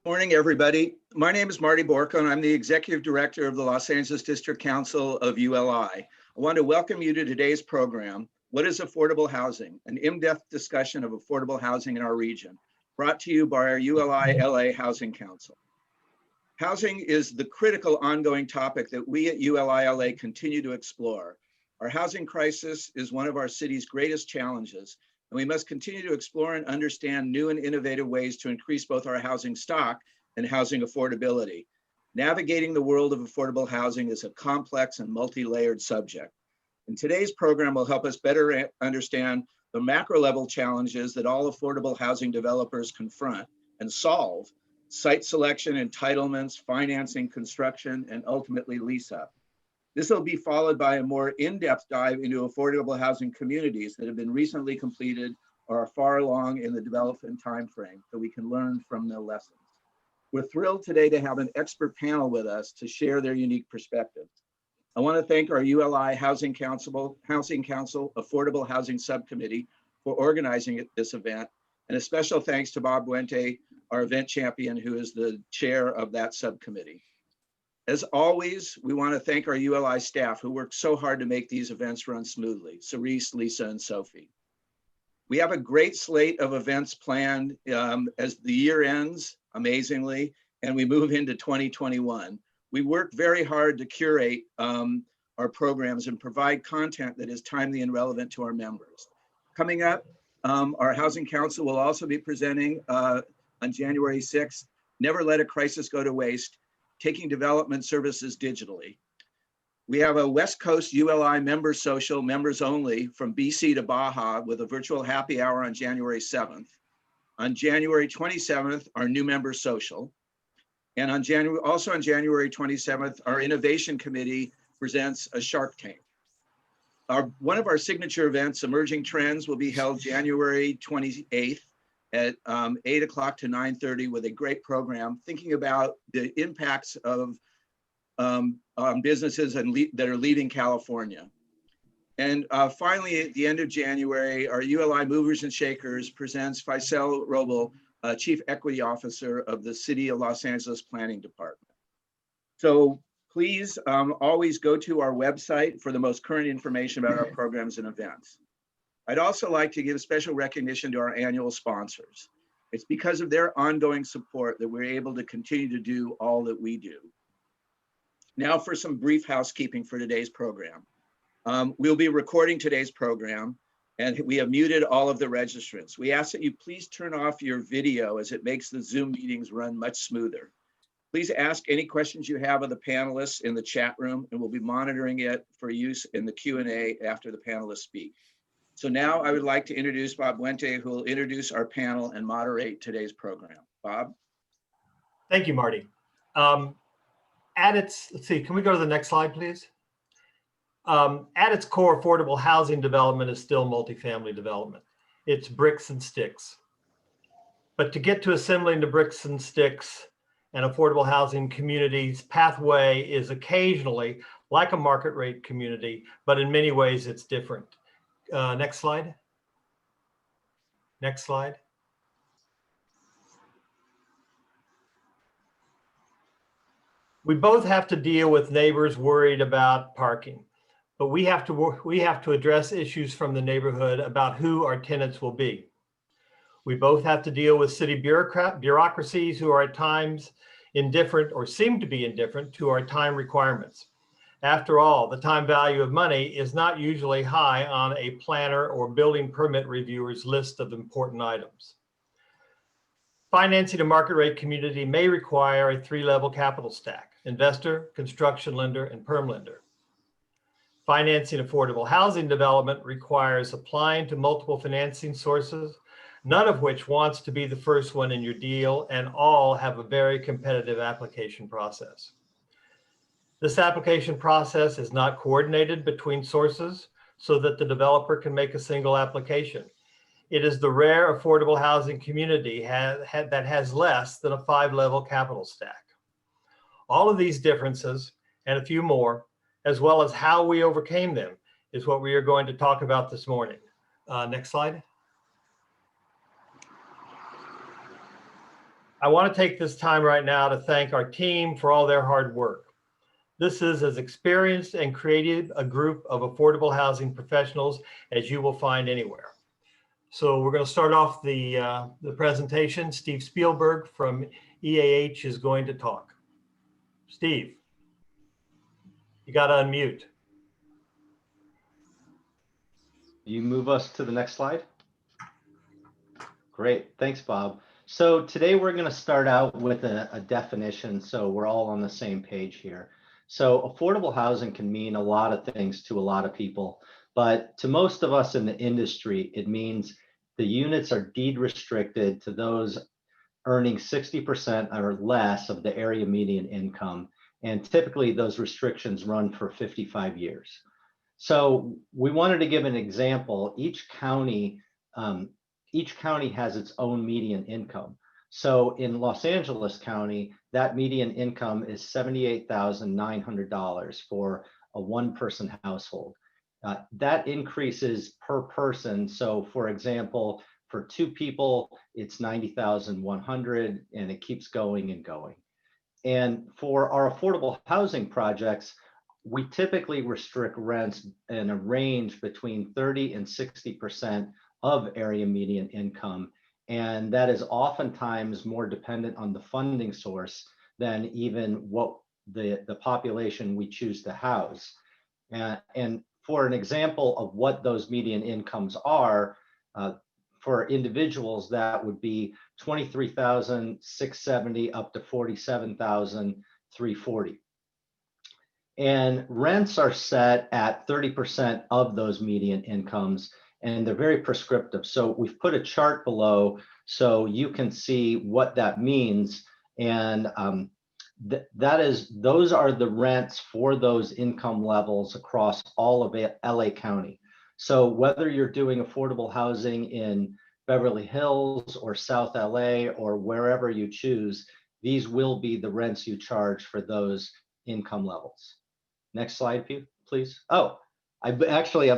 Morning, everybody. My name is Marty Borko, and I'm the Executive Director of the Los Angeles District Council of ULI. I want to welcome you to today's program, What is Affordable Housing? An in-depth discussion of affordable housing in our region, brought to you by our ULI-LA Housing Council. Housing is the critical ongoing topic that we at ULI-LA continue to explore. Our housing crisis is one of our city's greatest challenges, and we must continue to explore and understand new and innovative ways to increase both our housing stock and housing affordability. Navigating the world of affordable housing is a complex and multi-layered subject. And today's program will help us better understand the macro level challenges that all affordable housing developers confront and solve: site selection, entitlements, financing, construction, and ultimately lease up. This will be followed by a more in-depth dive into affordable housing communities that have been recently completed or are far along in the development timeframe, so we can learn from their lessons. We're thrilled today to have an expert panel with us to share their unique perspectives. I want to thank our ULI Housing Council Affordable Housing Subcommittee for organizing this event, and a special thanks to Bob Buente, our event champion, who is the chair of that subcommittee. As always, we want to thank our ULI staff who work so hard to make these events run smoothly: Cerise, Lisa, and Sophie. We have a great slate of events planned as the year ends, amazingly, and we move into 2021. We work very hard to curate our programs and provide content that is timely and relevant to our members. Coming up, our Housing Council will also be presenting on January 6th, Never Let a Crisis Go to Waste, Taking Development Services Digitally. We have a West Coast ULI member social, members only, from BC to Baja, with a virtual happy hour on January 7th. On January 27th, our new member social. And also on January 27th, our Innovation Committee presents a Shark Tank. One of our signature events, Emerging Trends, will be held January 28th at 8 o'clock to 9:30 with a great program thinking about the impacts of businesses that are leaving California. And finally, at the end of January, our ULI Movers and Shakers presents Faisal Robel, Chief Equity Officer of the City of Los Angeles Planning Department. So please always go to our website for the most current information about our programs and events. I'd also like to give special recognition to our annual sponsors. It's because of their ongoing support that we're able to continue to do all that we do. Now for some brief housekeeping for today's program. We'll be recording today's program, and we have muted all of the registrants. We ask that you please turn off your video, as it makes the Zoom meetings run much smoother. Please ask any questions you have of the panelists in the chat room, and we'll be monitoring it for use in the Q&A after the panelists speak. So now I would like to introduce Bob Buente, who will introduce our panel and moderate today's program. Bob? Thank you, Marty. Let's see, can we go to the next slide, please? At its core, affordable housing development is still multifamily development. It's bricks and sticks. But to get to assembling the bricks and sticks and affordable housing communities, pathway is occasionally like a market rate community, but in many ways it's different. Next slide. Next slide. We both have to deal with neighbors worried about parking, but we have to address issues from the neighborhood about who our tenants will be. We both have to deal with city bureaucracies who are at times indifferent or seem to be indifferent to our time requirements. After all, the time value of money is not usually high on a planner or building permit reviewer's list of important items. Financing a market rate community may require a three-level capital stack: investor, construction lender, and perm lender. Financing affordable housing development requires applying to multiple financing sources, none of which wants to be the first one in your deal, and all have a very competitive application process. This application process is not coordinated between sources so that the developer can make a single application. It is the rare affordable housing community that has less than a 5-level capital stack. All of these differences and a few more, as well as how we overcame them, is what we are going to talk about this morning. Next slide. I want to take this time right now to thank our team for all their hard work. This is as experienced and creative a group of affordable housing professionals as you will find anywhere. So we're going to start off the presentation. Steve Spielberg from EAH is going to talk. Steve, you got to unmute. You move us to the next slide. Great, thanks, Bob. So today we're going to start out with a definition so we're all on the same page here. So affordable housing can mean a lot of things to a lot of people, but to most of us in the industry, it means the units are deed restricted to those earning 60% or less of the area median income. And typically those restrictions run for 55 years. So we wanted to give an example. Each county has its own median income. So in Los Angeles County, that median income is $78,900 for a one-person household. That increases per person. So for example, for two people, it's $90,100, and it keeps going and going. And for our affordable housing projects, we typically restrict rents in a range between 30 and 60% of area median income. And that is oftentimes more dependent on the funding source than even what the population we choose to house. And for an example of what those median incomes are, for individuals, that would be $23,670 up to $47,340. And rents are set at 30% of those median incomes, and they're very prescriptive. So we've put a chart below so you can see what that means. And those are the rents for those income levels across all of LA County. So whether you're doing affordable housing in Beverly Hills or South LA or wherever you choose, these will be the rents you charge for those income levels. Next slide, please. Oh, I'm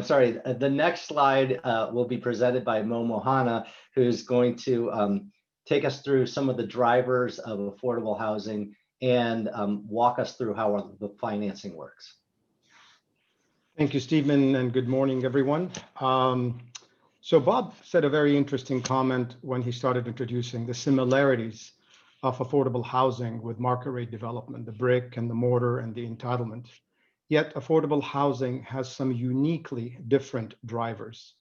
sorry. The next slide will be presented by Mo Mohana, who's going to take us through some of the drivers of affordable housing and walk us through how the financing works. Thank you, Stephen, and good morning, everyone. So Bob said a very interesting comment when he started introducing the similarities of affordable housing with market rate development, the brick and the mortar and the entitlement. Yet affordable housing has some uniquely different drivers.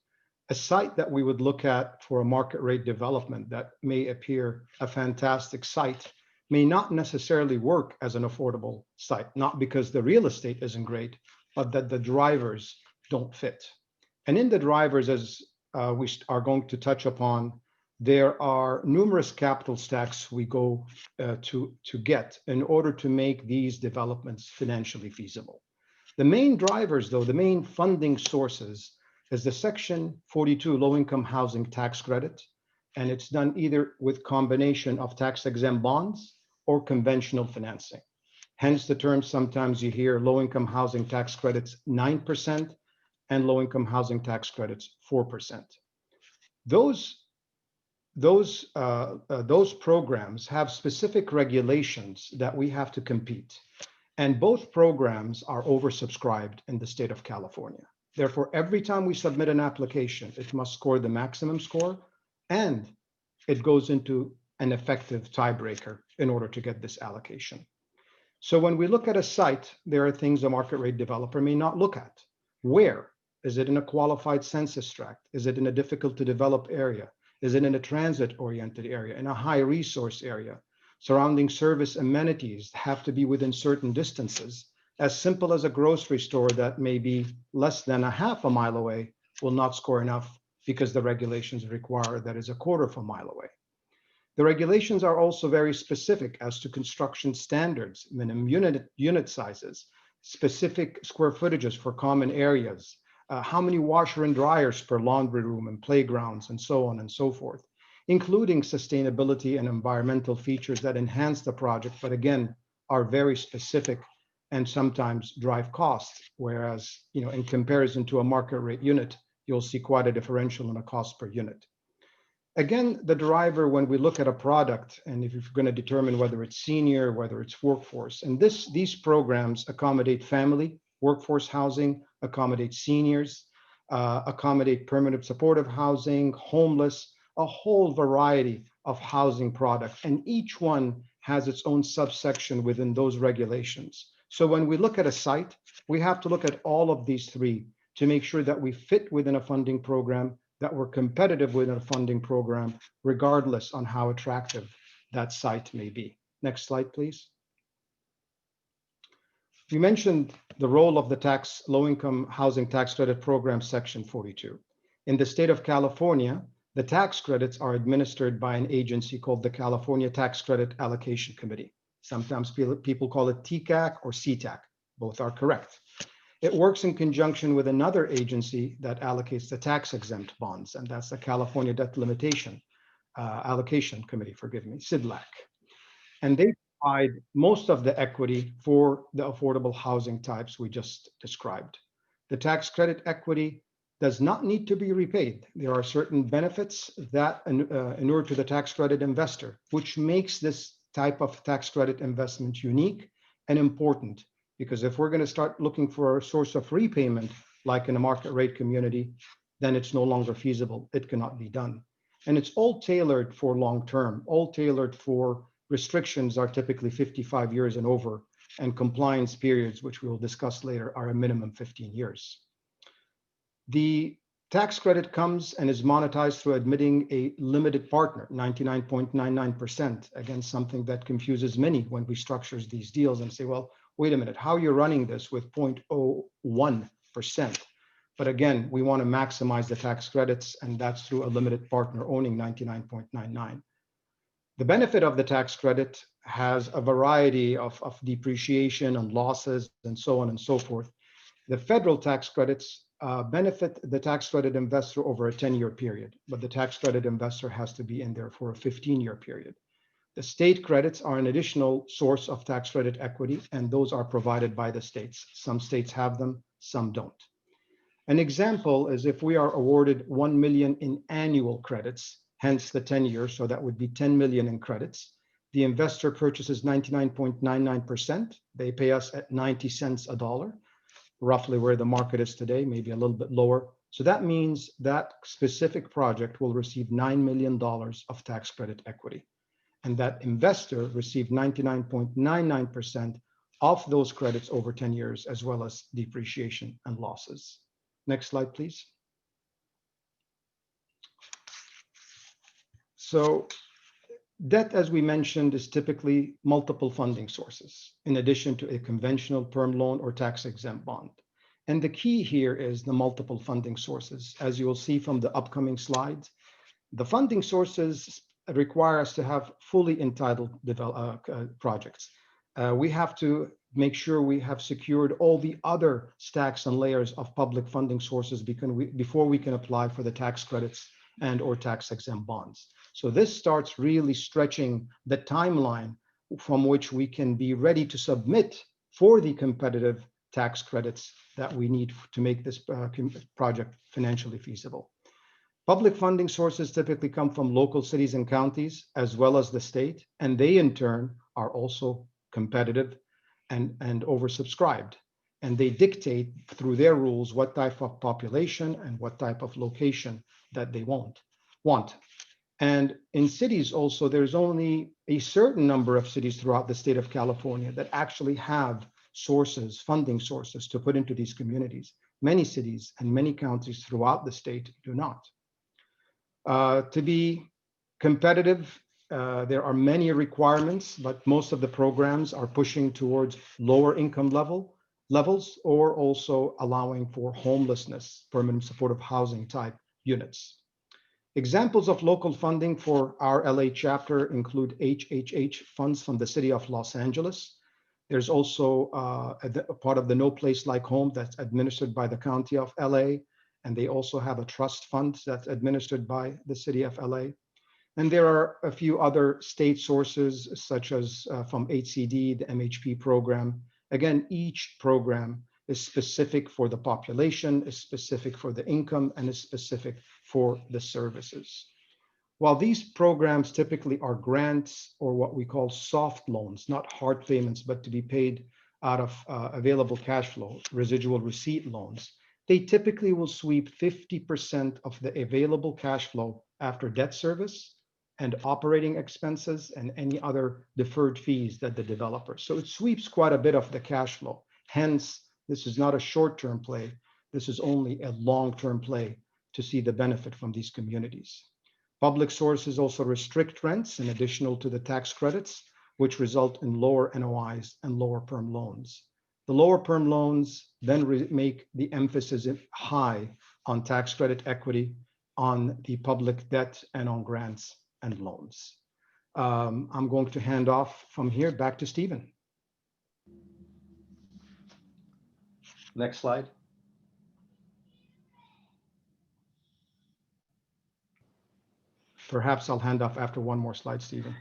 A site that we would look at for a market rate development that may appear a fantastic site may not necessarily work as an affordable site, not because the real estate isn't great, but that the drivers don't fit. And in the drivers, as we are going to touch upon, there are numerous capital stacks we go to get in order to make these developments financially feasible. The main drivers, though, the main funding sources is the Section 42 low-income housing tax credit, and it's done either with combination of tax-exempt bonds or conventional financing. Hence the term sometimes you hear low-income housing tax credits 9% and low-income housing tax credits 4%. Those programs have specific regulations that we have to compete. And both programs are oversubscribed in the state of California. Therefore, every time we submit an application, it must score the maximum score, and it goes into an effective tiebreaker in order to get this allocation. So when we look at a site, there are things a market rate developer may not look at. Where? Is it in a qualified census tract? Is it in a difficult to develop area? Is it in a transit-oriented area, in a high resource area? Surrounding service amenities have to be within certain distances. As simple as a grocery store that may be less than a half a mile away will not score enough because the regulations require that is a quarter of a mile away. The regulations are also very specific as to construction standards, minimum unit sizes, specific square footages for common areas, how many washer and dryers per laundry room and playgrounds, and so on and so forth, including sustainability and environmental features that enhance the project, but again, are very specific and sometimes drive costs. Whereas, in comparison to a market rate unit, you'll see quite a differential in a cost per unit. Again, the driver, when we look at a product, and if you're going to determine whether it's senior, whether it's workforce, and these programs accommodate family, workforce housing, accommodate seniors, accommodate permanent supportive housing, homeless, a whole variety of housing products, and each one has its own subsection within those regulations. So when we look at a site, we have to look at all of these three to make sure that we fit within a funding program, that we're competitive within a funding program, regardless on how attractive that site may be. Next slide, please. We mentioned the role of the low-income housing tax credit program, Section 42. In the state of California, the tax credits are administered by an agency called the California Tax Credit Allocation Committee. Sometimes people call it TCAC or CTAC. Both are correct. It works in conjunction with another agency that allocates the tax-exempt bonds, and that's the California Debt Limitation Allocation Committee, CDLAC. And they provide most of the equity for the affordable housing types we just described. The tax credit equity does not need to be repaid. There are certain benefits that inure to the tax credit investor, which makes this type of tax credit investment unique and important. Because if we're going to start looking for a source of repayment, like in a market rate community, then it's no longer feasible. It cannot be done. And it's all tailored for long term, all tailored for restrictions are typically 55 years and over, and compliance periods, which we will discuss later, are a minimum 15 years. The tax credit comes and is monetized through admitting a limited partner, 99.99%. Again, something that confuses many when we structure these deals and say, well, wait a minute, how are you running this with 0.01%? But again, we want to maximize the tax credits, and that's through a limited partner owning 99.99. The benefit of the tax credit has a variety of depreciation and losses and so on and so forth. The federal tax credits benefit the tax credit investor over a 10-year period, but the tax credit investor has to be in there for a 15-year period. The state credits are an additional source of tax credit equity, and those are provided by the states. Some states have them, some don't. An example is if we are awarded 1 million in annual credits, hence the 10 years, so that would be 10 million in credits. The investor purchases 99.99%. They pay us at 90 cents a dollar, roughly where the market is today, maybe a little bit lower. So that means that specific project will receive $9 million of tax credit equity. And that investor received 99.99% of those credits over 10 years, as well as depreciation and losses. Next slide, please. So debt, as we mentioned, is typically multiple funding sources, in addition to a conventional term loan or tax-exempt bond. And the key here is the multiple funding sources. As you will see from the upcoming slides, the funding sources require us to have fully entitled projects. We have to make sure we have secured all the other stacks and layers of public funding sources before we can apply for the tax credits and or tax-exempt bonds. So this starts really stretching the timeline from which we can be ready to submit for the competitive tax credits that we need to make this project financially feasible. Public funding sources typically come from local cities and counties, as well as the state, and they in turn are also competitive and oversubscribed. And they dictate through their rules what type of population and what type of location that they want. And in cities also, there's only a certain number of cities throughout the state of California that actually have sources, funding sources to put into these communities. Many cities and many counties throughout the state do not. To be competitive, there are many requirements, but most of the programs are pushing towards lower income levels or also allowing for homelessness, permanent supportive housing type units. Examples of local funding for our LA chapter include HHH funds from the city of Los Angeles. There's also a part of the No Place Like Home that's administered by the county of LA. And they also have a trust fund that's administered by the city of LA. And there are a few other state sources, such as from HCD, the MHP program. Again, each program is specific for the population, is specific for the income, and is specific for the services. While these programs typically are grants or what we call soft loans, not hard payments, but to be paid out of available cash flow, residual receipt loans, they typically will sweep 50% of the available cash flow after debt service and operating expenses and any other deferred fees that the developer. So it sweeps quite a bit of the cash flow. Hence, this is not a short-term play. This is only a long-term play to see the benefit from these communities. Public sources also restrict rents in addition to the tax credits, which result in lower NOIs and lower perm loans. The lower perm loans then make the emphasis high on tax credit equity, on the public debt, and on grants and loans. I'm going to hand off from here back to Stephen. Next slide. Perhaps I'll hand off after one more slide, Stephen.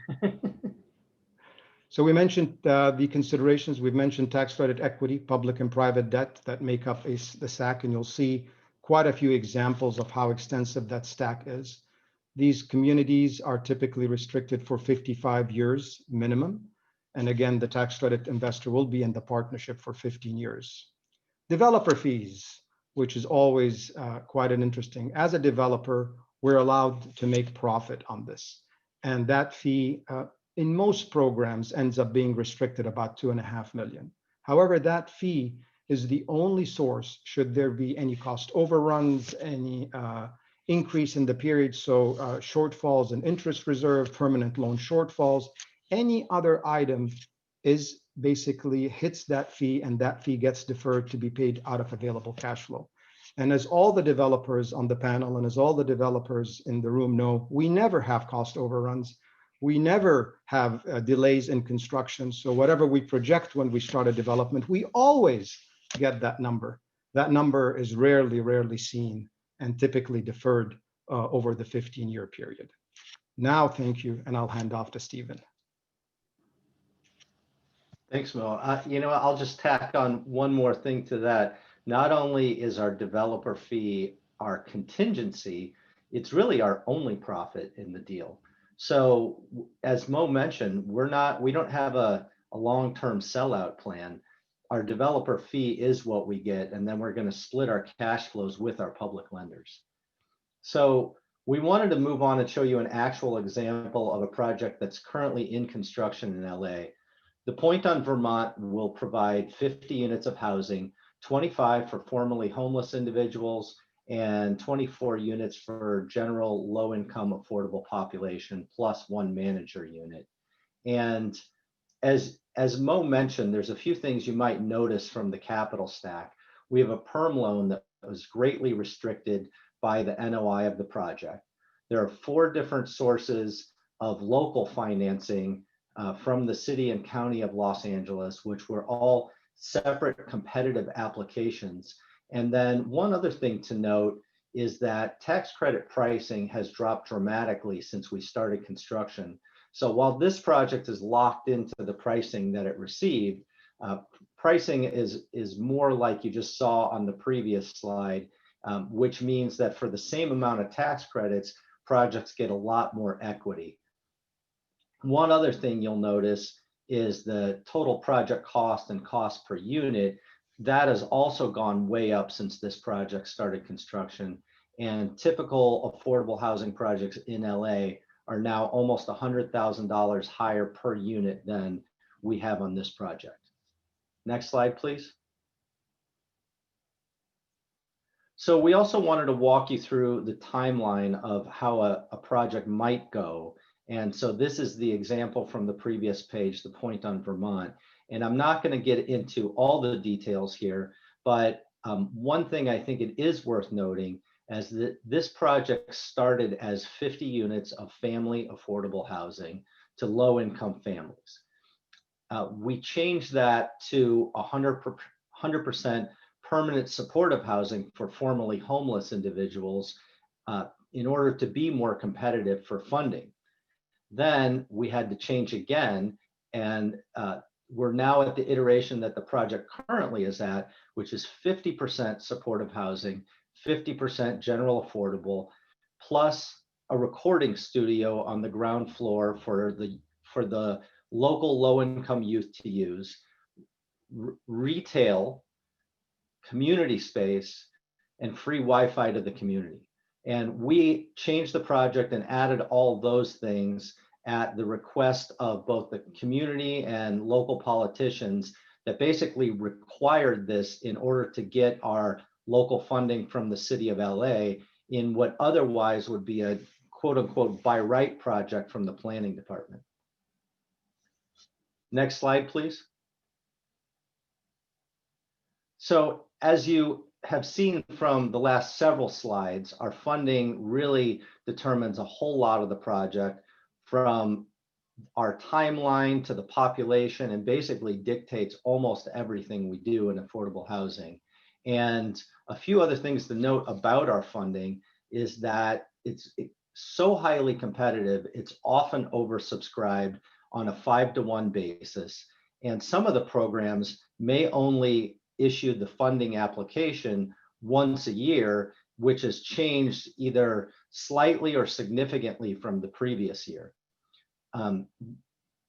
So we mentioned the considerations. We've mentioned tax credit equity, public and private debt that make up the stack, and you'll see quite a few examples of how extensive that stack is. These communities are typically restricted for 55 years minimum. And again, the tax credit investor will be in the partnership for 15 years. Developer fees, which is always quite an interesting. As a developer, we're allowed to make profit on this. And that fee in most programs ends up being restricted about $2.5 million. However, that fee is the only source should there be any cost overruns, any increase in the period, so shortfalls in interest reserve, permanent loan shortfalls, any other item is basically hits that fee, and that fee gets deferred to be paid out of available cash flow. And as all the developers on the panel and as all the developers in the room know, we never have cost overruns. We never have delays in construction. So whatever we project when we start a development, we always get that number. That number is rarely seen and typically deferred over the 15-year period. Now, thank you, and I'll hand off to Stephen. Thanks, Mo. You know, I'll just tack on one more thing to that. Not only is our developer fee our contingency, it's really our only profit in the deal. So as Mo mentioned, we don't have a long-term sellout plan. Our developer fee is what we get, and then we're going to split our cash flows with our public lenders. So we wanted to move on and show you an actual example of a project that's currently in construction in LA. The Point on Vermont will provide 50 units of housing, 25 for formerly homeless individuals and 24 units for general low-income affordable population, plus one manager unit. And as Mo mentioned, there's a few things you might notice from the capital stack. We have a perm loan that was greatly restricted by the NOI of the project. There are 4 different sources of local financing from the city and county of Los Angeles, which were all separate competitive applications. And then one other thing to note is that tax credit pricing has dropped dramatically since we started construction. So while this project is locked into the pricing that it received, pricing is more like you just saw on the previous slide, which means that for the same amount of tax credits, projects get a lot more equity. One other thing you'll notice is the total project cost and cost per unit. That has also gone way up since this project started construction. And typical affordable housing projects in LA are now almost $100,000 higher per unit than we have on this project. Next slide, please. So we also wanted to walk you through the timeline of how a project might go. And so this is the example from the previous page, the Point on Vermont. And I'm not going to get into all the details here, but one thing I think it is worth noting is that this project started as 50 units of family affordable housing to low-income families. We changed that to 100% permanent supportive housing for formerly homeless individuals in order to be more competitive for funding. Then we had to change again, and we're now at the iteration that the project currently is at, which is 50% supportive housing, 50% general affordable, plus a recording studio on the ground floor for the local low-income youth to use, retail, community space, and free Wi-Fi to the community. And we changed the project and added all those things at the request of both the community and local politicians that basically required this in order to get our local funding from the city of LA in what otherwise would be a quote unquote by right project from the planning department. Next slide, please. So as you have seen from the last several slides, our funding really determines a whole lot of the project, from our timeline to the population, and basically dictates almost everything we do in affordable housing. And a few other things to note about our funding is that it's so highly competitive, it's often oversubscribed on a 5-to-1 basis. And some of the programs may only issue the funding application once a year, which has changed either slightly or significantly from the previous year.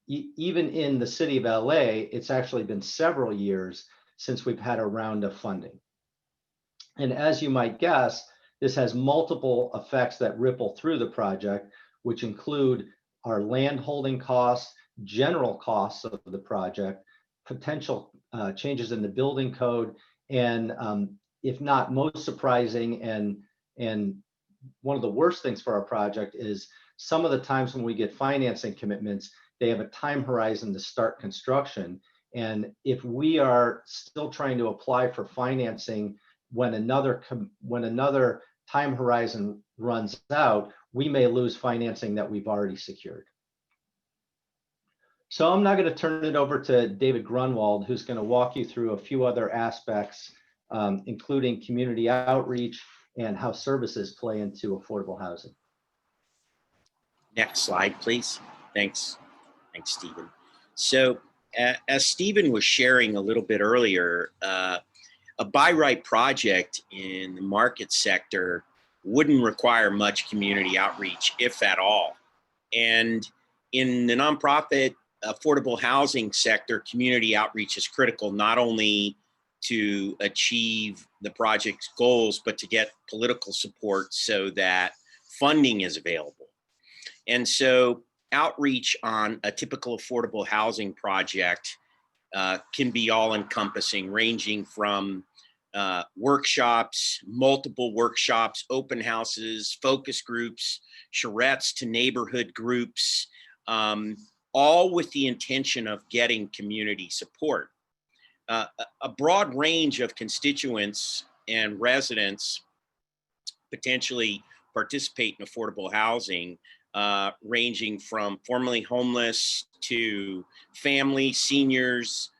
Even in the city of LA, it's actually been several years since we've had a round of funding. And as you might guess, this has multiple effects that ripple through the project, which include our land holding costs, general costs of the project, potential changes in the building code, and if not most surprising and one of the worst things for our project is some of the times when we get financing commitments, they have a time horizon to start construction. And if we are still trying to apply for financing when another time horizon runs out, we may lose financing that we've already secured. So I'm now going to turn it over to David Grunwald, who's going to walk you through a few other aspects, including community outreach and how services play into affordable housing. Next slide, please. Thanks, Stephen. So as Stephen was sharing a little bit earlier, a by right project in the market sector wouldn't require much community outreach, if at all. And in the nonprofit affordable housing sector, community outreach is critical, not only to achieve the project's goals, but to get political support so that funding is available. And so outreach on a typical affordable housing project can be all encompassing, ranging from workshops, multiple workshops, open houses, focus groups, charrettes to neighborhood groups, all with the intention of getting community support. A broad range of constituents and residents potentially participate in affordable housing, ranging from formerly homeless to family, seniors,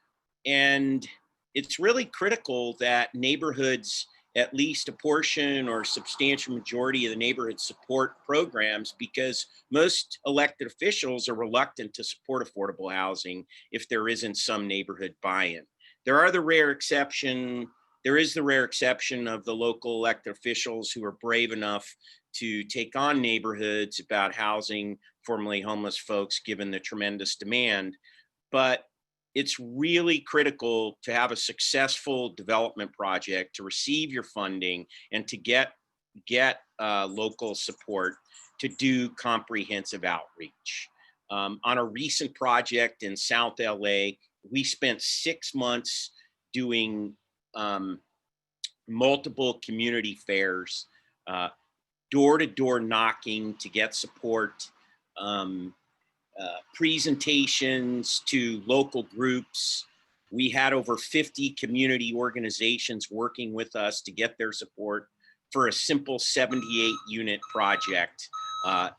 and it's really critical that neighborhoods at least a portion or substantial majority of the neighborhood support programs, because most elected officials are reluctant to support affordable housing if there isn't some neighborhood buy-in. There is the rare exception of the local elected officials who are brave enough to take on neighborhoods about housing formerly homeless folks, given the tremendous demand. But it's really critical to have a successful development project, to receive your funding, and to get local support to do comprehensive outreach. On a recent project in South LA, we spent 6 months doing multiple community fairs, door-to-door knocking to get support, presentations to local groups. We had over 50 community organizations working with us to get their support for a simple 78-unit project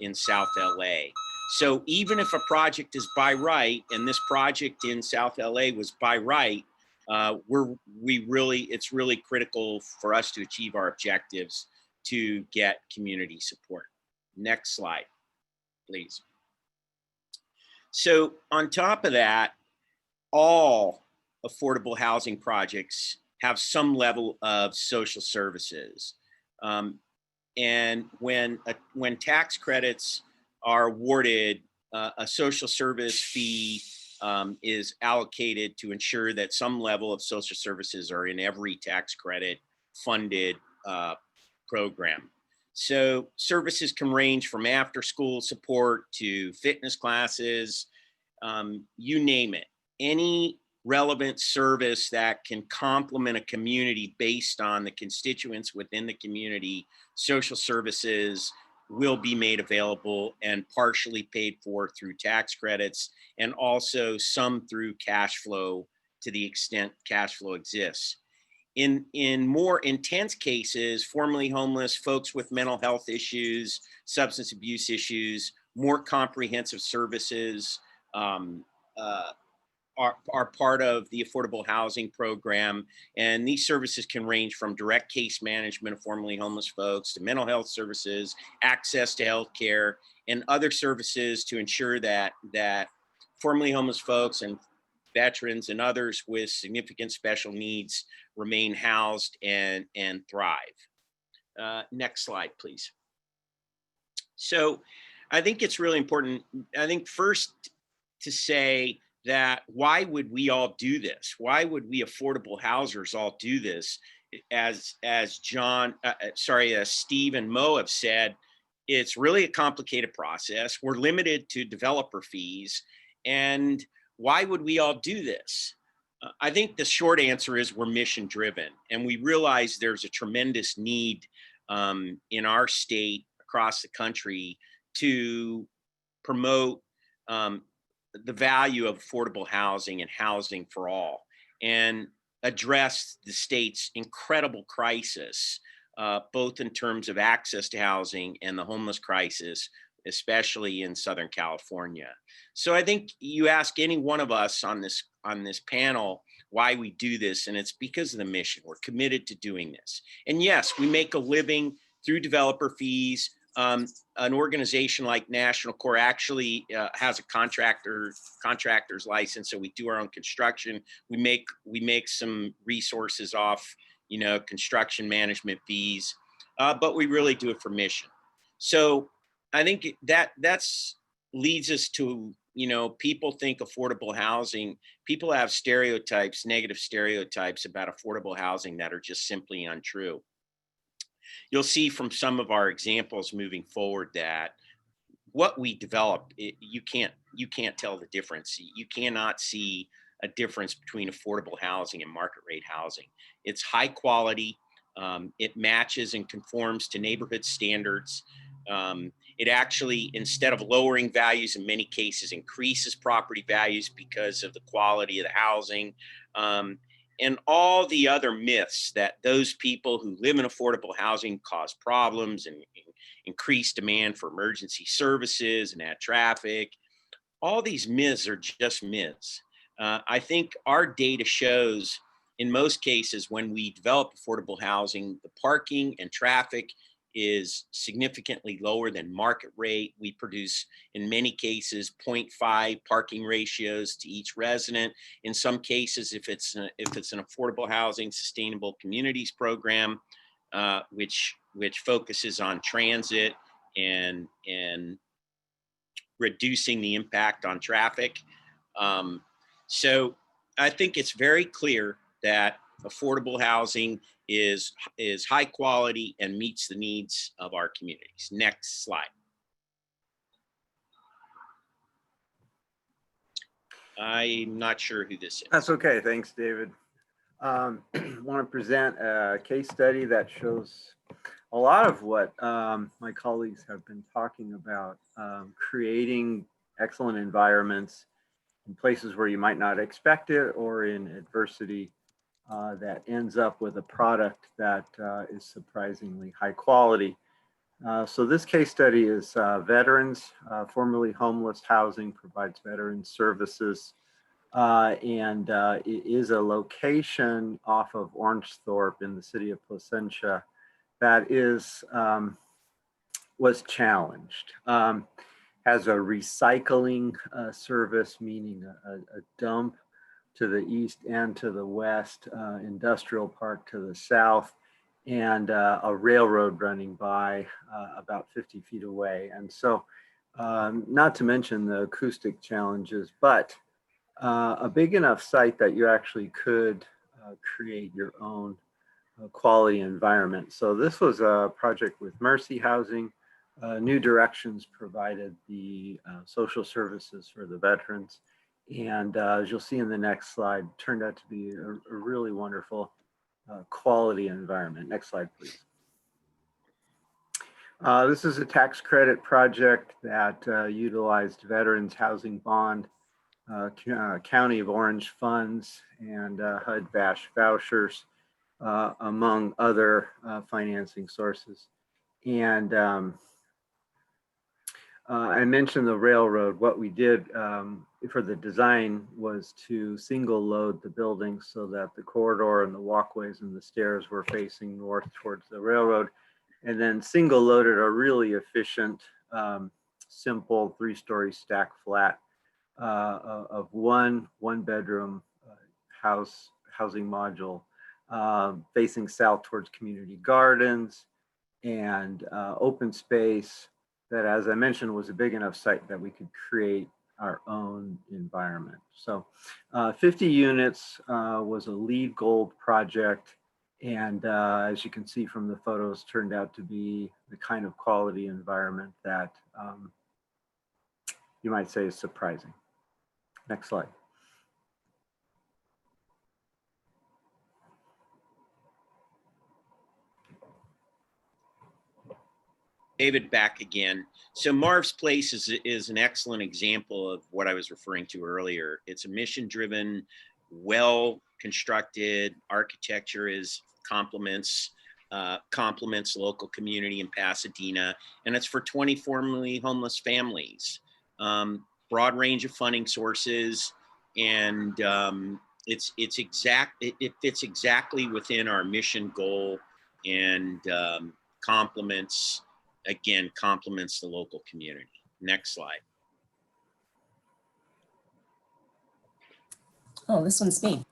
in South LA. So even if a project is by right, and this project in South LA was by right, it's really critical for us to achieve our objectives to get community support. Next slide, please. So on top of that, all affordable housing projects have some level of social services. and when tax credits are awarded, a social service fee is allocated to ensure that some level of social services are in every tax credit funded program. So services can range from after school support to fitness classes, you name it. Any relevant service that can complement a community based on the constituents within the community, social services will be made available and partially paid for through tax credits, and also some through cash flow to the extent cash flow exists. In more intense cases, formerly homeless, folks with mental health issues, substance abuse issues, more comprehensive services are part of the affordable housing program. And these services can range from direct case management of formerly homeless folks to mental health services, access to health care, and other services to ensure that formerly homeless folks and veterans and others with significant special needs remain housed and thrive. Next slide, please. So I think it's really important, I think, first to say that why would we all do this? Why would we affordable housers all do this? As Steve and Mo have said, it's really a complicated process. We're limited to developer fees. And why would we all do this? I think the short answer is we're mission driven, and we realize there's a tremendous need in our state, across the country, to promote the value of affordable housing and housing for all, and address the state's incredible crisis, both in terms of access to housing and the homeless crisis, especially in Southern California. So I think you ask any one of us on this panel why we do this, and it's because of the mission. We're committed to doing this. And yes, we make a living through developer fees. An organization like National Core actually has a contractor's license, so we do our own construction. We make some resources off, construction management fees, but we really do it for mission. So I think that's leads us to, people think affordable housing. People have stereotypes, negative stereotypes about affordable housing that are just simply untrue. You'll see from some of our examples moving forward that what we develop, you can't tell the difference. You cannot see a difference between affordable housing and market rate housing. It's high quality. It matches and conforms to neighborhood standards. It actually, instead of lowering values, in many cases increases property values because of the quality of the housing. And all the other myths that those people who live in affordable housing cause problems and increase demand for emergency services and add traffic. All these myths are just myths. I think our data shows, in most cases, when we develop affordable housing, the parking and traffic is significantly lower than market rate. We produce, in many cases, 0.5 parking ratios to each resident. In some cases, if it's an affordable housing sustainable communities program, which focuses on transit and reducing the impact on traffic. So I think it's very clear that affordable housing is high quality and meets the needs of our communities. Next slide. I'm not sure who this is. That's okay. Thanks, David. Want to present a case study that shows a lot of what my colleagues have been talking about, creating excellent environments in places where you might not expect it, or in adversity that ends up with a product that is surprisingly high quality. So this case study is veterans, formerly homeless housing, provides veteran services, and it is a location off of Orangethorpe in the city of Placentia that was challenged. Has a recycling service, meaning a dump to the east and to the west, industrial park to the south, and a railroad running by about 50 feet away. And so, not to mention the acoustic challenges, but a big enough site that you actually could create your own quality environment. So this was a project with Mercy Housing. New Directions provided the social services for the veterans. And as you'll see in the next slide, turned out to be a really wonderful quality environment. Next slide, please. This is a tax credit project that utilized Veterans Housing Bond, County of Orange funds, and HUD-VASH vouchers, among other financing sources. And I mentioned the railroad. What we did for the design was to single load the building so that the corridor and the walkways and the stairs were facing north towards the railroad, and then single loaded a really efficient, simple 3-story stack flat of one bedroom housing module facing south towards community gardens and open space that, as I mentioned, was a big enough site that we could create our own environment. So 50 units was a LEED Gold project. And as you can see from the photos, turned out to be the kind of quality environment that you might say is surprising. Next slide. David, back again. So Marv's Place is an excellent example of what I was referring to earlier. It's a mission-driven, well-constructed architecture is complements local community in Pasadena, and it's for 20 formerly homeless families. Broad range of funding sources, and it fits exactly within our mission goal, and complements the local community. Next slide. Oh, this one's me.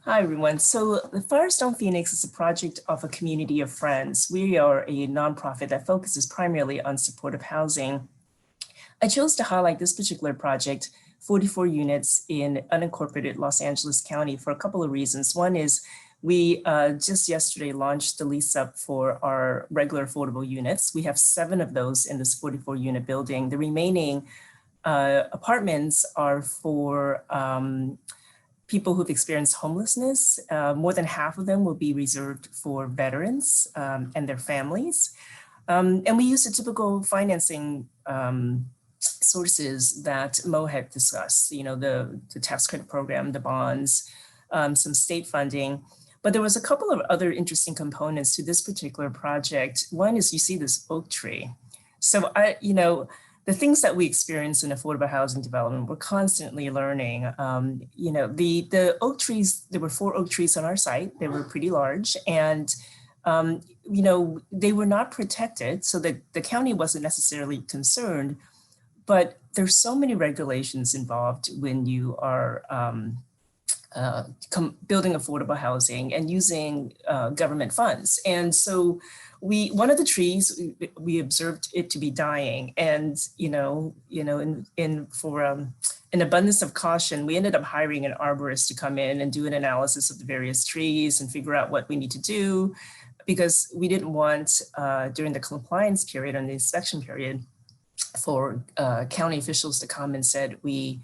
Hi, everyone. So the Firestone Phoenix is a project of a community of friends. We are a nonprofit that focuses primarily on supportive housing. I chose to highlight this particular project, 44 units in unincorporated Los Angeles County, for a couple of reasons. One is we just yesterday launched the lease-up for our regular affordable units. We have 7 of those in this 44-unit building. The remaining apartments are for people who've experienced homelessness. More than half of them will be reserved for veterans and their families. And we use the typical financing sources that Mo had discussed, you know, the tax credit program, the bonds, some state funding. But there was a couple of other interesting components to this particular project. One is you see this oak tree. So the things that we experience in affordable housing development, we're constantly learning. The oak trees, there were 4 oak trees on our site. They were pretty large, and they were not protected, so the county wasn't necessarily concerned. But there's so many regulations involved when you are building affordable housing and using government funds. And so one of the trees, we observed it to be dying, and for an abundance of caution, we ended up hiring an arborist to come in and do an analysis of the various trees and figure out what we need to do, because we didn't want during the compliance period and the inspection period for county officials to come and said we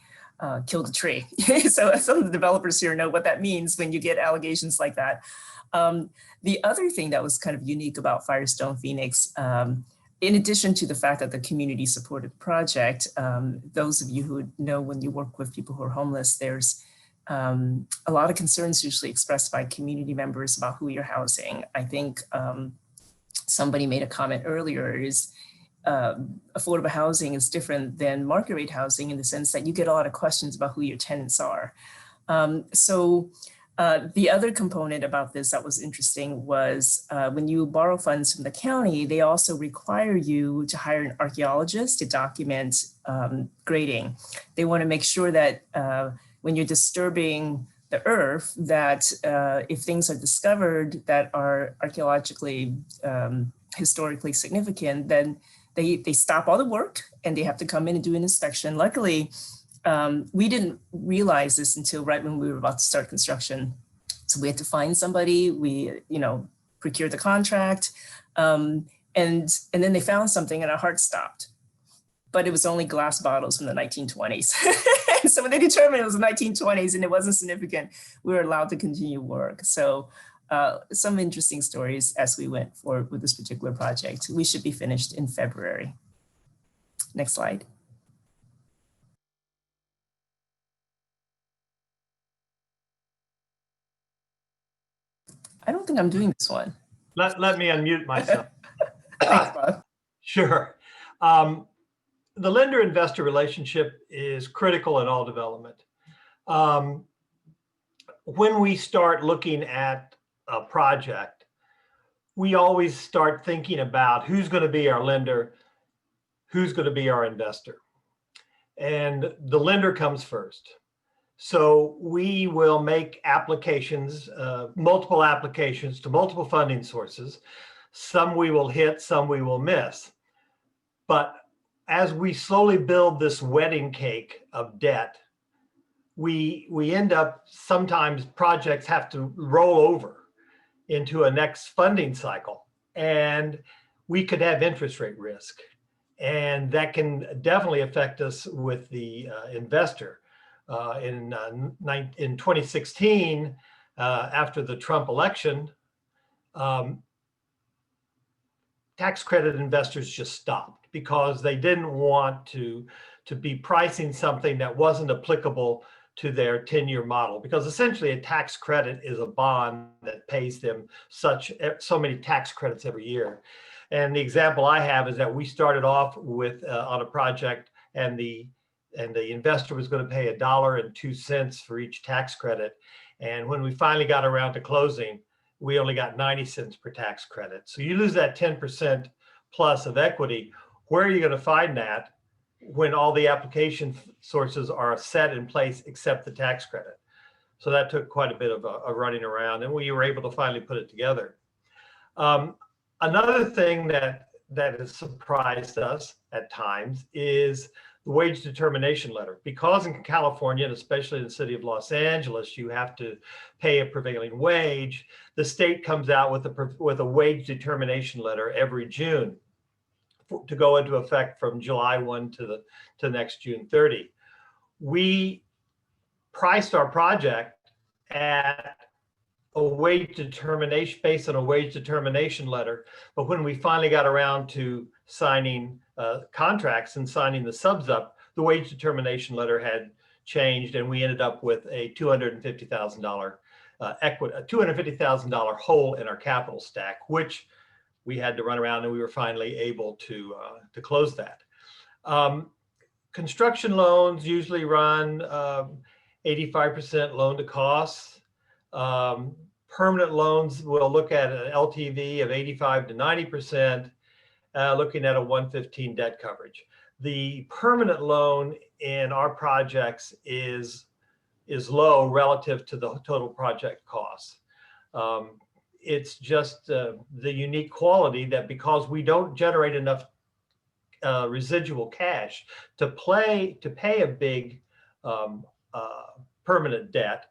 killed a tree. So some of the developers here know what that means when you get allegations like that. The other thing that was kind of unique about Firestone Phoenix, in addition to the fact that the community supported the project, those of you who know when you work with people who are homeless, there's a lot of concerns usually expressed by community members about who you're housing. I think somebody made a comment earlier, affordable housing is different than market rate housing in the sense that you get a lot of questions about who your tenants are. The other component about this that was interesting was when you borrow funds from the county, they also require you to hire an archaeologist to document grading. They want to make sure that when you're disturbing the earth that if things are discovered that are archaeologically, historically significant, then they stop all the work and they have to come in and do an inspection. Luckily, we didn't realize this until right when we were about to start construction. So we had to find somebody, we, procured the contract, and then they found something and our heart stopped. But it was only glass bottles from the 1920s. So when they determined it was the 1920s and it wasn't significant, we were allowed to continue work. So some interesting stories as we went forward with this particular project. We should be finished in February. Next slide. I don't think I'm doing this one. Let me unmute myself. Thanks, Bob. Sure. The lender-investor relationship is critical in all development. When we start looking at a project, we always start thinking about who's going to be our lender, who's going to be our investor. And the lender comes first. So we will make applications, multiple applications to multiple funding sources. Some we will hit, some we will miss. But as we slowly build this wedding cake of debt, we end up, sometimes projects have to roll over into a next funding cycle, and we could have interest rate risk. And that can definitely affect us with the investor. In 2016, after the Trump election, tax credit investors just stopped because they didn't want to be pricing something that wasn't applicable to their 10-year model, because essentially a tax credit is a bond that pays them so many tax credits every year. And the example I have is that we started off with on a project, and the investor was going to pay $1.02 for each tax credit. And when we finally got around to closing, we only got 90 cents per tax credit. So you lose that 10% plus of equity. Where are you going to find that when all the application sources are set in place except the tax credit? So that took quite a bit of a running around, and we were able to finally put it together. Another thing that has surprised us at times is the wage determination letter. Because in California, and especially in the city of Los Angeles, you have to pay a prevailing wage. The state comes out with a wage determination letter every June to go into effect from July 1 to next June 30. We priced our project at a wage determination, based on a wage determination letter. But when we finally got around to signing contracts and signing the subs up, the wage determination letter had changed, and we ended up with a $250,000 equity, a $250,000 hole in our capital stack, which we had to run around, and we were finally able to close that. Construction loans usually run 85% loan to cost. Permanent loans will look at an LTV of 85 to 90%, looking at a 115 debt coverage. The permanent loan in our projects is low relative to the total project costs. It's just the unique quality that because we don't generate enough residual cash to pay a big permanent debt,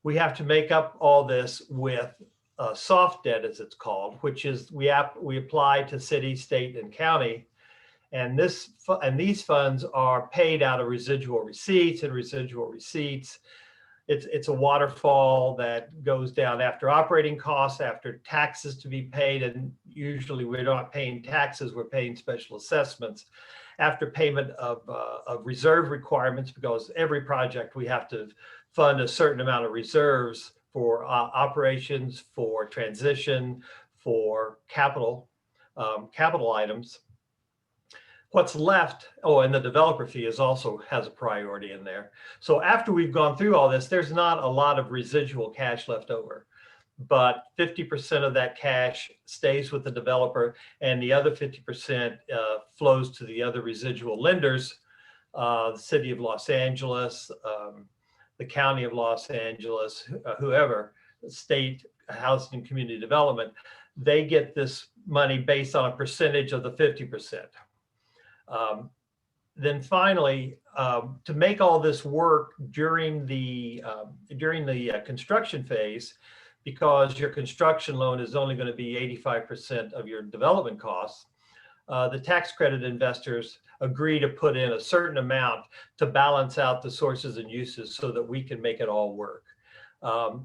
we have to make up all this with soft debt, as it's called, which is we apply to city, state, and county, and these funds are paid out of residual receipts, and residual receipts. It's a waterfall that goes down after operating costs, after taxes to be paid, and usually we're not paying taxes, we're paying special assessments, after payment of reserve requirements, because every project we have to fund a certain amount of reserves for operations, for transition, for capital items. What's left, and the developer fee also has a priority in there. So after we've gone through all this, there's not a lot of residual cash left over, but 50% of that cash stays with the developer, and the other 50% flows to the other residual lenders, the city of Los Angeles, the County of Los Angeles, whoever, state housing and community development, they get this money based on a percentage of the 50%. Then finally, to make all this work during the construction phase, because your construction loan is only going to be 85% of your development costs, the tax credit investors agree to put in a certain amount to balance out the sources and uses so that we can make it all work. I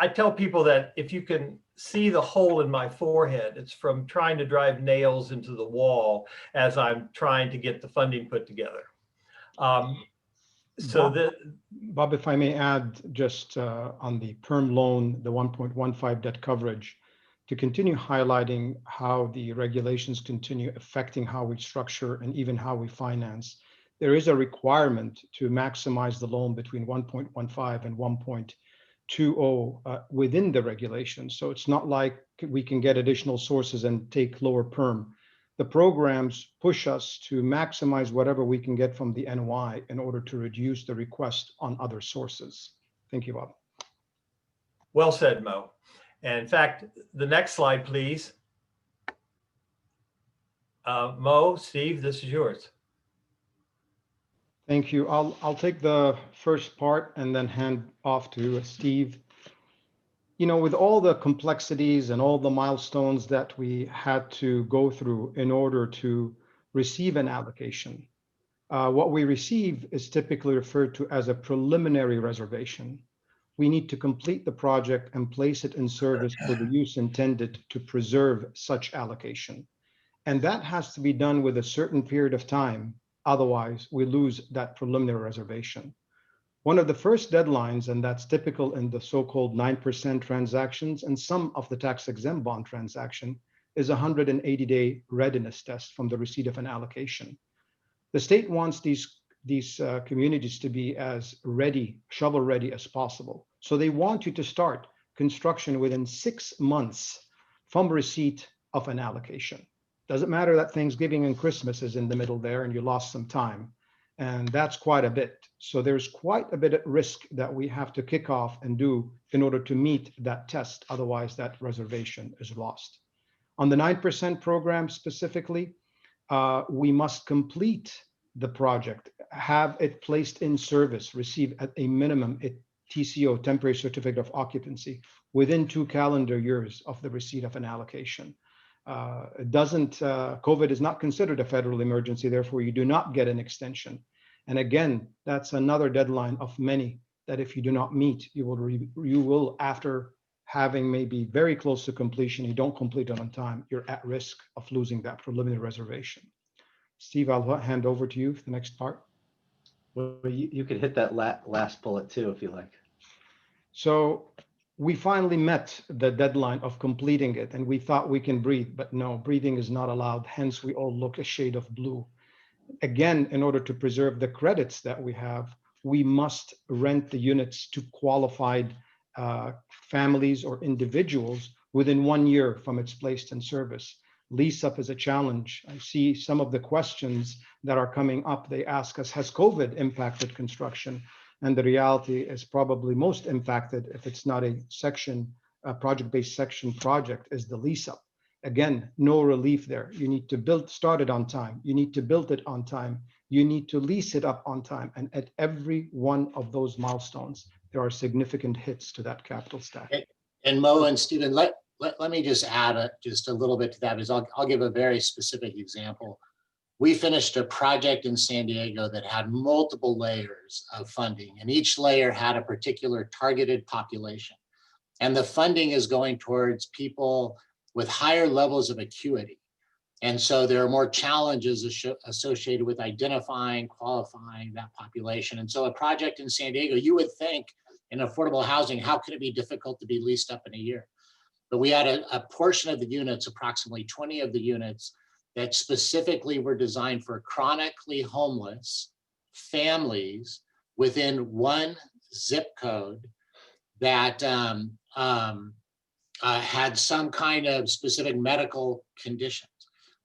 tell people that if you can see the hole in my forehead, it's from trying to drive nails into the wall as I'm trying to get the funding put together. Bob, if I may add just on the perm loan, the 1.15 debt coverage, to continue highlighting how the regulations continue affecting how we structure and even how we finance. There is a requirement to maximize the loan between 1.15 and 1.20 within the regulations. So it's not like we can get additional sources and take lower perm. The programs push us to maximize whatever we can get from the NOI in order to reduce the request on other sources. Thank you, Bob. Well said, Mo. And in fact, the next slide, please. Mo, Steve, this is yours. Thank you. I'll take the first part and then hand off to Steve. You know, with all the complexities and all the milestones that we had to go through in order to receive an allocation, what we receive is typically referred to as a preliminary reservation. We need to complete the project and place it in service for the use intended to preserve such allocation. And that has to be done with a certain period of time. Otherwise, we lose that preliminary reservation. One of the first deadlines, and that's typical in the so-called 9% transactions and some of the tax-exempt bond transaction, is a 180-day readiness test from the receipt of an allocation. The state wants these communities to be as ready, shovel-ready as possible. So they want you to start construction within 6 months from receipt of an allocation. Doesn't matter that Thanksgiving and Christmas is in the middle there and you lost some time. And that's quite a bit. So there's quite a bit at risk that we have to kick off and do in order to meet that test. Otherwise, that reservation is lost. On the 9% program specifically, we must complete the project, have it placed in service, receive at a minimum a TCO, temporary certificate of occupancy, within 2 calendar years of the receipt of an allocation. COVID is not considered a federal emergency, therefore you do not get an extension. And again, that's another deadline of many that if you do not meet, you will after having maybe very close to completion, you don't complete it on time, you're at risk of losing that preliminary reservation. Steve, I'll hand over to you for the next part. Well, you could hit that last bullet too, if you like. So we finally met the deadline of completing it and we thought we can breathe, but no, breathing is not allowed. Hence, we all look a shade of blue. Again, in order to preserve the credits that we have, we must rent the units to qualified families or individuals within 1 year from its placed in service. Lease-up is a challenge. I see some of the questions that are coming up. They ask us, has COVID impacted construction? And the reality is probably most impacted if it's not a project-based section project, is the lease-up. Again, no relief there. You need to start it on time. You need to build it on time. You need to lease it up on time. And at every one of those milestones, there are significant hits to that capital stack. And Mo and Stephen, let me just add just a little bit to that. I'll give a very specific example. We finished a project in San Diego that had multiple layers of funding, and each layer had a particular targeted population. And the funding is going towards people with higher levels of acuity. And so there are more challenges associated with identifying, qualifying that population. And so a project in San Diego, you would think in affordable housing, how could it be difficult to be leased up in a year? But we had a portion of the units, approximately 20 of the units, that specifically were designed for chronically homeless families within one zip code that had some kind of specific medical conditions.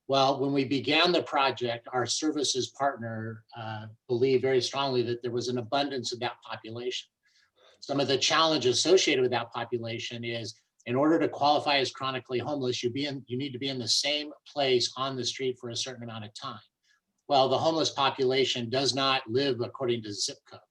Well, when we began the project, our services partner believed very strongly that there was an abundance of that population. Some of the challenges associated with that population is, in order to qualify as chronically homeless, you need to be in the same place on the street for a certain amount of time. Well, the homeless population does not live according to zip codes.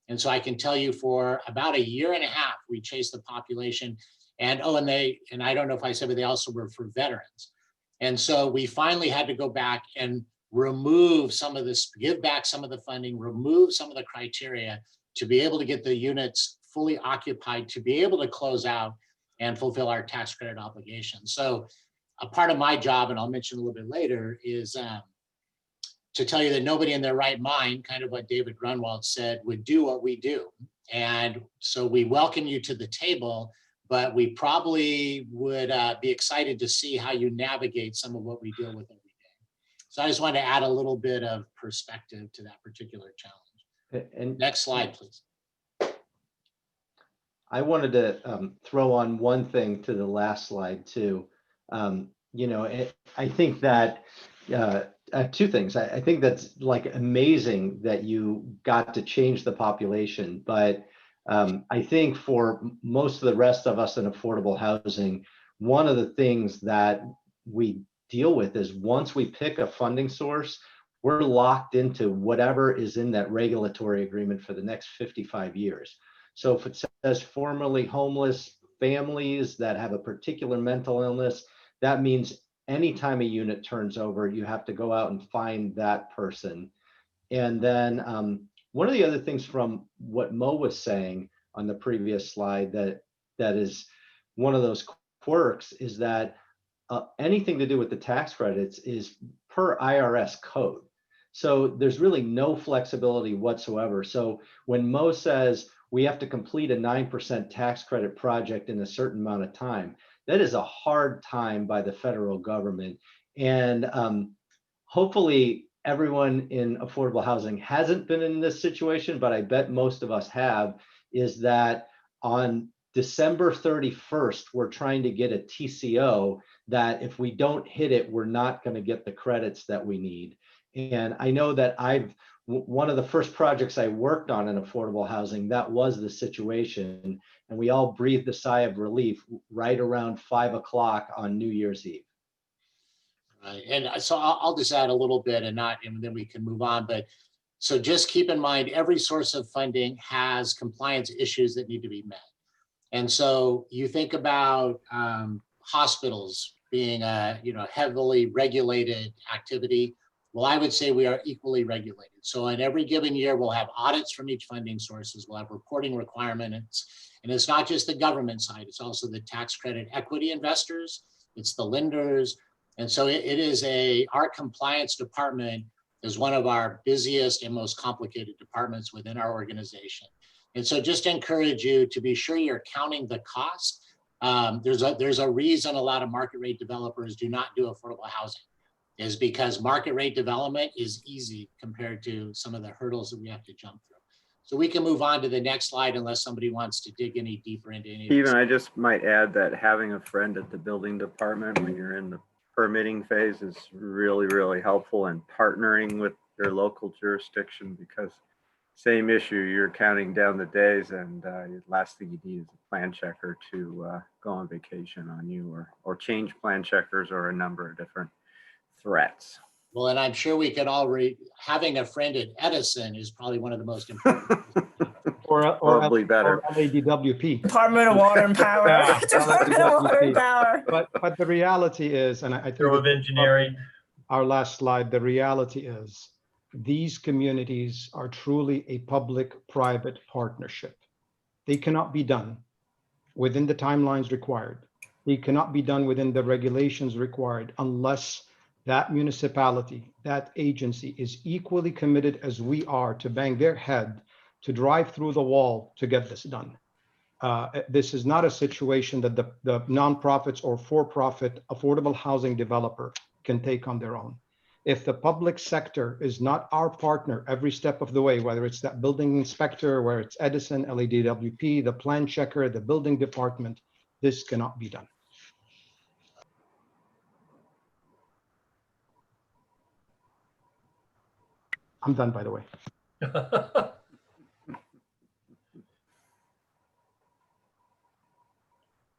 And so I can tell you for about a year and a half, we chased the population. And and I don't know if I said, but they also were for veterans. And so we finally had to go back and remove some of this, give back some of the funding, remove some of the criteria to be able to get the units fully occupied, to be able to close out and fulfill our tax credit obligations. So a part of my job, and I'll mention a little bit later, is to tell you that nobody in their right mind, kind of what David Grunwald said, would do what we do. And so we welcome you to the table, but we probably would be excited to see how you navigate some of what we deal with every day. So I just wanted to add a little bit of perspective to that particular challenge. And next slide, please. I wanted to throw on one thing to the last slide too. I think that two things. I think that's like amazing that you got to change the population, but I think for most of the rest of us in affordable housing, one of the things that we deal with is once we pick a funding source, we're locked into whatever is in that regulatory agreement for the next 55 years. So if it says formerly homeless families that have a particular mental illness, that means anytime a unit turns over, you have to go out and find that person. And then one of the other things from what Mo was saying on the previous slide that is one of those quirks is that anything to do with the tax credits is per IRS code. So there's really no flexibility whatsoever. So when Mo says we have to complete a 9% tax credit project in a certain amount of time, that is a hard time by the federal government. And hopefully everyone in affordable housing hasn't been in this situation, but I bet most of us have, is that on December 31st, we're trying to get a TCO that if we don't hit it, we're not going to get the credits that we need. And I know that one of the first projects I worked on in affordable housing, that was the situation. And we all breathed a sigh of relief right around 5 o'clock on New Year's Eve. Right. And so I'll just add a little bit and then we can move on. But so just keep in mind, every source of funding has compliance issues that need to be met. And so you think about hospitals being a heavily regulated activity. Well, I would say we are equally regulated. So in every given year, we'll have audits from each funding sources. We'll have reporting requirements. And it's not just the government side, it's also the tax credit equity investors, it's the lenders. And so our compliance department is one of our busiest and most complicated departments within our organization. And so just encourage you to be sure you're counting the cost. There's a reason a lot of market rate developers do not do affordable housing, is because market rate development is easy compared to some of the hurdles that we have to jump through. So we can move on to the next slide unless somebody wants to dig any deeper into any of this. Even I just might add that having a friend at the building department when you're in the permitting phase is really, really helpful, and partnering with your local jurisdiction, because same issue, you're counting down the days and the last thing you need is a plan checker to go on vacation on you or change plan checkers or a number of different threats. Well, and I'm sure we could all having a friend at Edison is probably one of the most important. Probably better. Or LADWP. Department of Water and Power. Yeah, Department of Water and Power. But the reality is, and I think Bureau of Engineering. our last slide, the reality is these communities are truly a public-private partnership. They cannot be done within the timelines required. They cannot be done within the regulations required unless that municipality, that agency is equally committed as we are to bang their head to drive through the wall to get this done. This is not a situation that the nonprofits or for-profit affordable housing developer can take on their own. If the public sector is not our partner every step of the way, whether it's that building inspector, whether it's Edison, LADWP, the plan checker, the building department, this cannot be done. I'm done, by the way.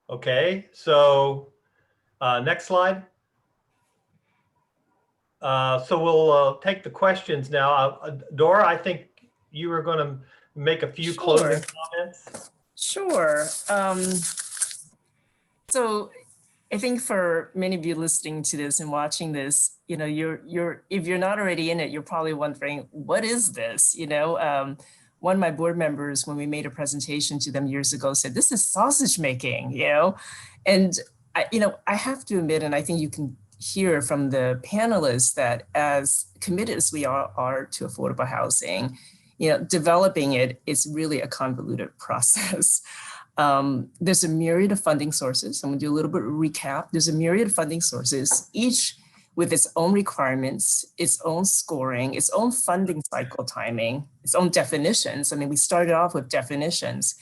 Okay, so next slide. So we'll take the questions now. Dora, I think you were going to make a few closing comments. Sure. So I think for many of you listening to this and watching this, you know, if you're not already in it, you're probably wondering, what is this? You know, one of my board members, when we made a presentation to them years ago, said, this is sausage making, you know, and I have to admit, and I think you can hear from the panelists that as committed as we are to affordable housing, you know, developing it is really a convoluted process. There's a myriad of funding sources. I'm gonna do a little bit of recap. There's a myriad of funding sources, each with its own requirements, its own scoring, its own funding cycle timing, its own definitions. I mean, we started off with definitions,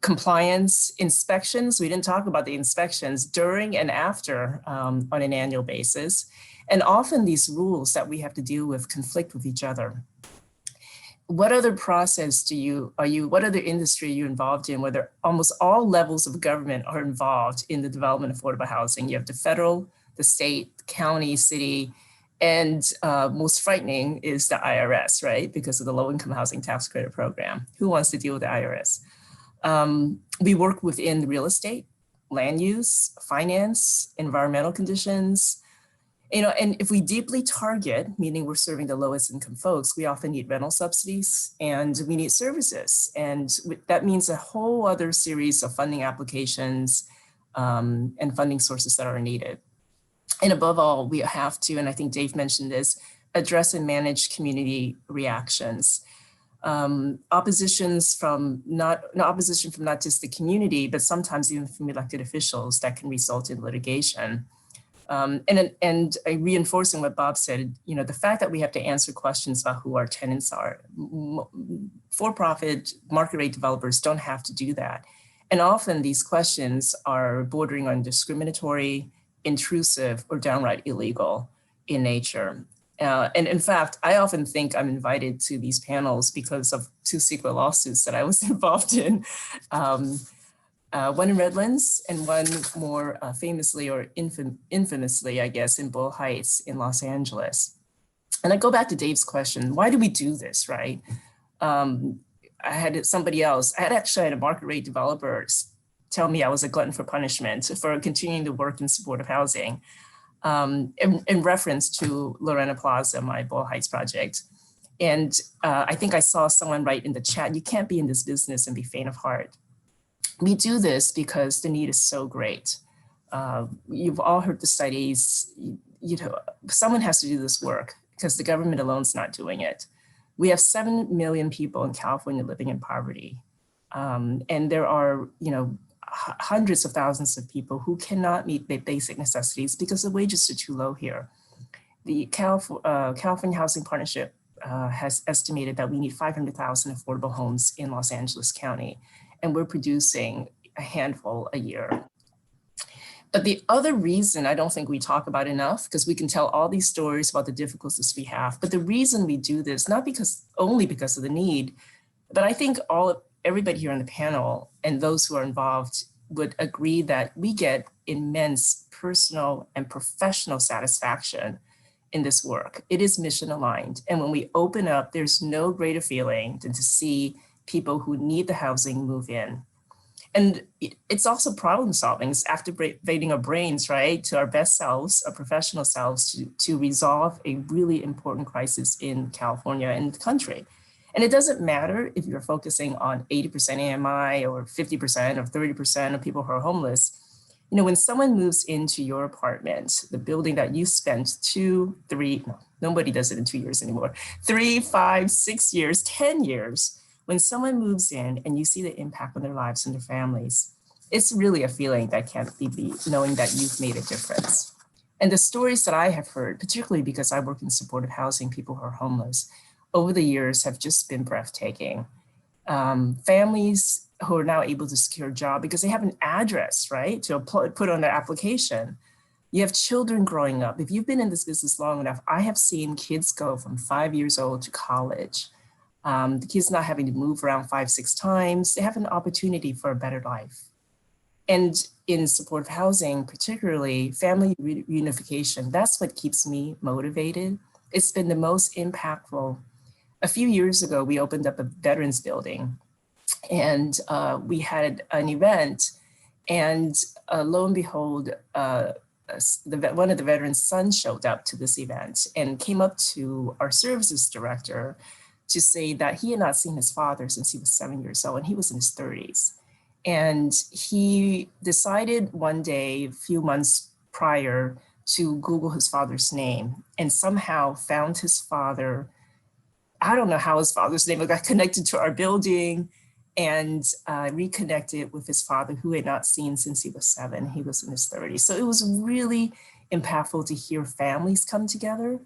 compliance, inspections. We didn't talk about the inspections during and after on an annual basis. And often these rules that we have to deal with conflict with each other. What other process what other industry are you involved in, where almost all levels of government are involved in the development of affordable housing? You have the federal, the state, county, city, and most frightening is the IRS, right? Because of the low-income housing tax credit program. Who wants to deal with the IRS? We work within real estate, land use, finance, environmental conditions, you know, and if we deeply target, meaning we're serving the lowest income folks, we often need rental subsidies and we need services. And that means a whole other series of funding applications and funding sources that are needed. And above all, we have to, and I think Dave mentioned this, address and manage community reactions. Oppositions from not just the community, but sometimes even from elected officials that can result in litigation. And reinforcing what Bob said, you know, the fact that we have to answer questions about who our tenants are. For-profit market rate developers don't have to do that. And often these questions are bordering on discriminatory, intrusive, or downright illegal in nature. And in fact, I often think I'm invited to these panels because of two secret lawsuits that I was involved in. One in Redlands and one more famously or infamously, I guess, in Bull Heights in Los Angeles. And I go back to Dave's question, why do we do this, right? I had somebody else, I actually had a market rate developer tell me I was a glutton for punishment for continuing to work in supportive housing in reference to Lorena Plaza, my Bull Heights project. And I think I saw someone write in the chat, you can't be in this business and be faint of heart. We do this because the need is so great. You've all heard the studies, you know, someone has to do this work because the government alone is not doing it. We have 7 million people in California living in poverty. And there are, you know, hundreds of thousands of people who cannot meet their basic necessities because the wages are too low here. The California Housing Partnership has estimated that we need 500,000 affordable homes in Los Angeles County, and we're producing a handful a year. But the other reason I don't think we talk about enough, because we can tell all these stories about the difficulties we have, but the reason we do this, not only because of the need, but I think everybody here on the panel and those who are involved would agree that we get immense personal and professional satisfaction in this work. It is mission aligned. And when we open up, there's no greater feeling than to see people who need the housing move in. And it's also problem solving. It's activating our brains, right, to our best selves, our professional selves, to resolve a really important crisis in California and the country. And it doesn't matter if you're focusing on 80% AMI or 50% or 30% of people who are homeless. You know, when someone moves into your apartment, the building that you spent nobody does it in 2 years anymore, 3, 5, 6 years, 10 years, when someone moves in and you see the impact on their lives and their families, it's really a feeling that can't be beat, knowing that you've made a difference. And the stories that I have heard, particularly because I work in supportive housing, people who are homeless, over the years have just been breathtaking. Families who are now able to secure a job because they have an address, right, to put on their application. You have children growing up. If you've been in this business long enough, I have seen kids go from 5 years old to college. The kids not having to move around 5, 6 times. They have an opportunity for a better life. And in supportive housing, particularly family reunification, that's what keeps me motivated. It's been the most impactful. A few years ago, we opened up a veterans building, and we had an event, and lo and behold, one of the veterans' sons showed up to this event and came up to our services director to say that he had not seen his father since he was 7 years old, and he was in his 30s. And he decided one day, a few months prior, to Google his father's name, and somehow found his father. I don't know how his father's name got connected to our building, and reconnected with his father, who had not seen since he was 7. He was in his 30s. So it was really impactful to hear families come together.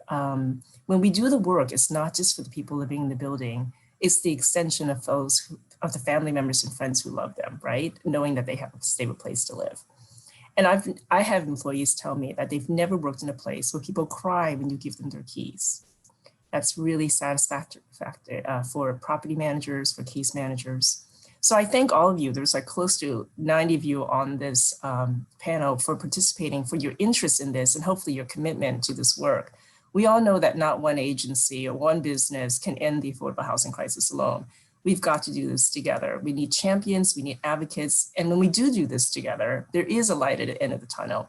When we do the work, it's not just for the people living in the building, it's the extension of those, of the family members and friends who love them, right? Knowing that they have a stable place to live. And I have employees tell me that they've never worked in a place where people cry when you give them their keys. That's really satisfactory for property managers, for case managers. So I thank all of you. There's like close to 90 of you on this panel for participating, for your interest in this, and hopefully your commitment to this work. We all know that not one agency or one business can end the affordable housing crisis alone. We've got to do this together. We need champions, we need advocates. And when we do this together, there is a light at the end of the tunnel.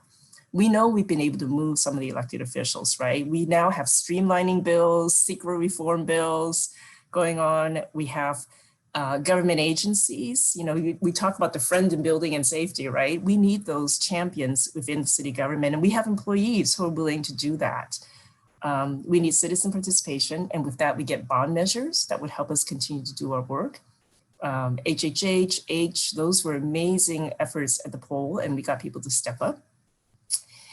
We know we've been able to move some of the elected officials, right? We now have streamlining bills, secret reform bills going on. We have government agencies. You know, we talk about the friend in building and safety, right? We need those champions within city government, and we have employees who are willing to do that. We need citizen participation, and with that, we get bond measures that would help us continue to do our work. HHH, those were amazing efforts at the poll, and we got people to step up.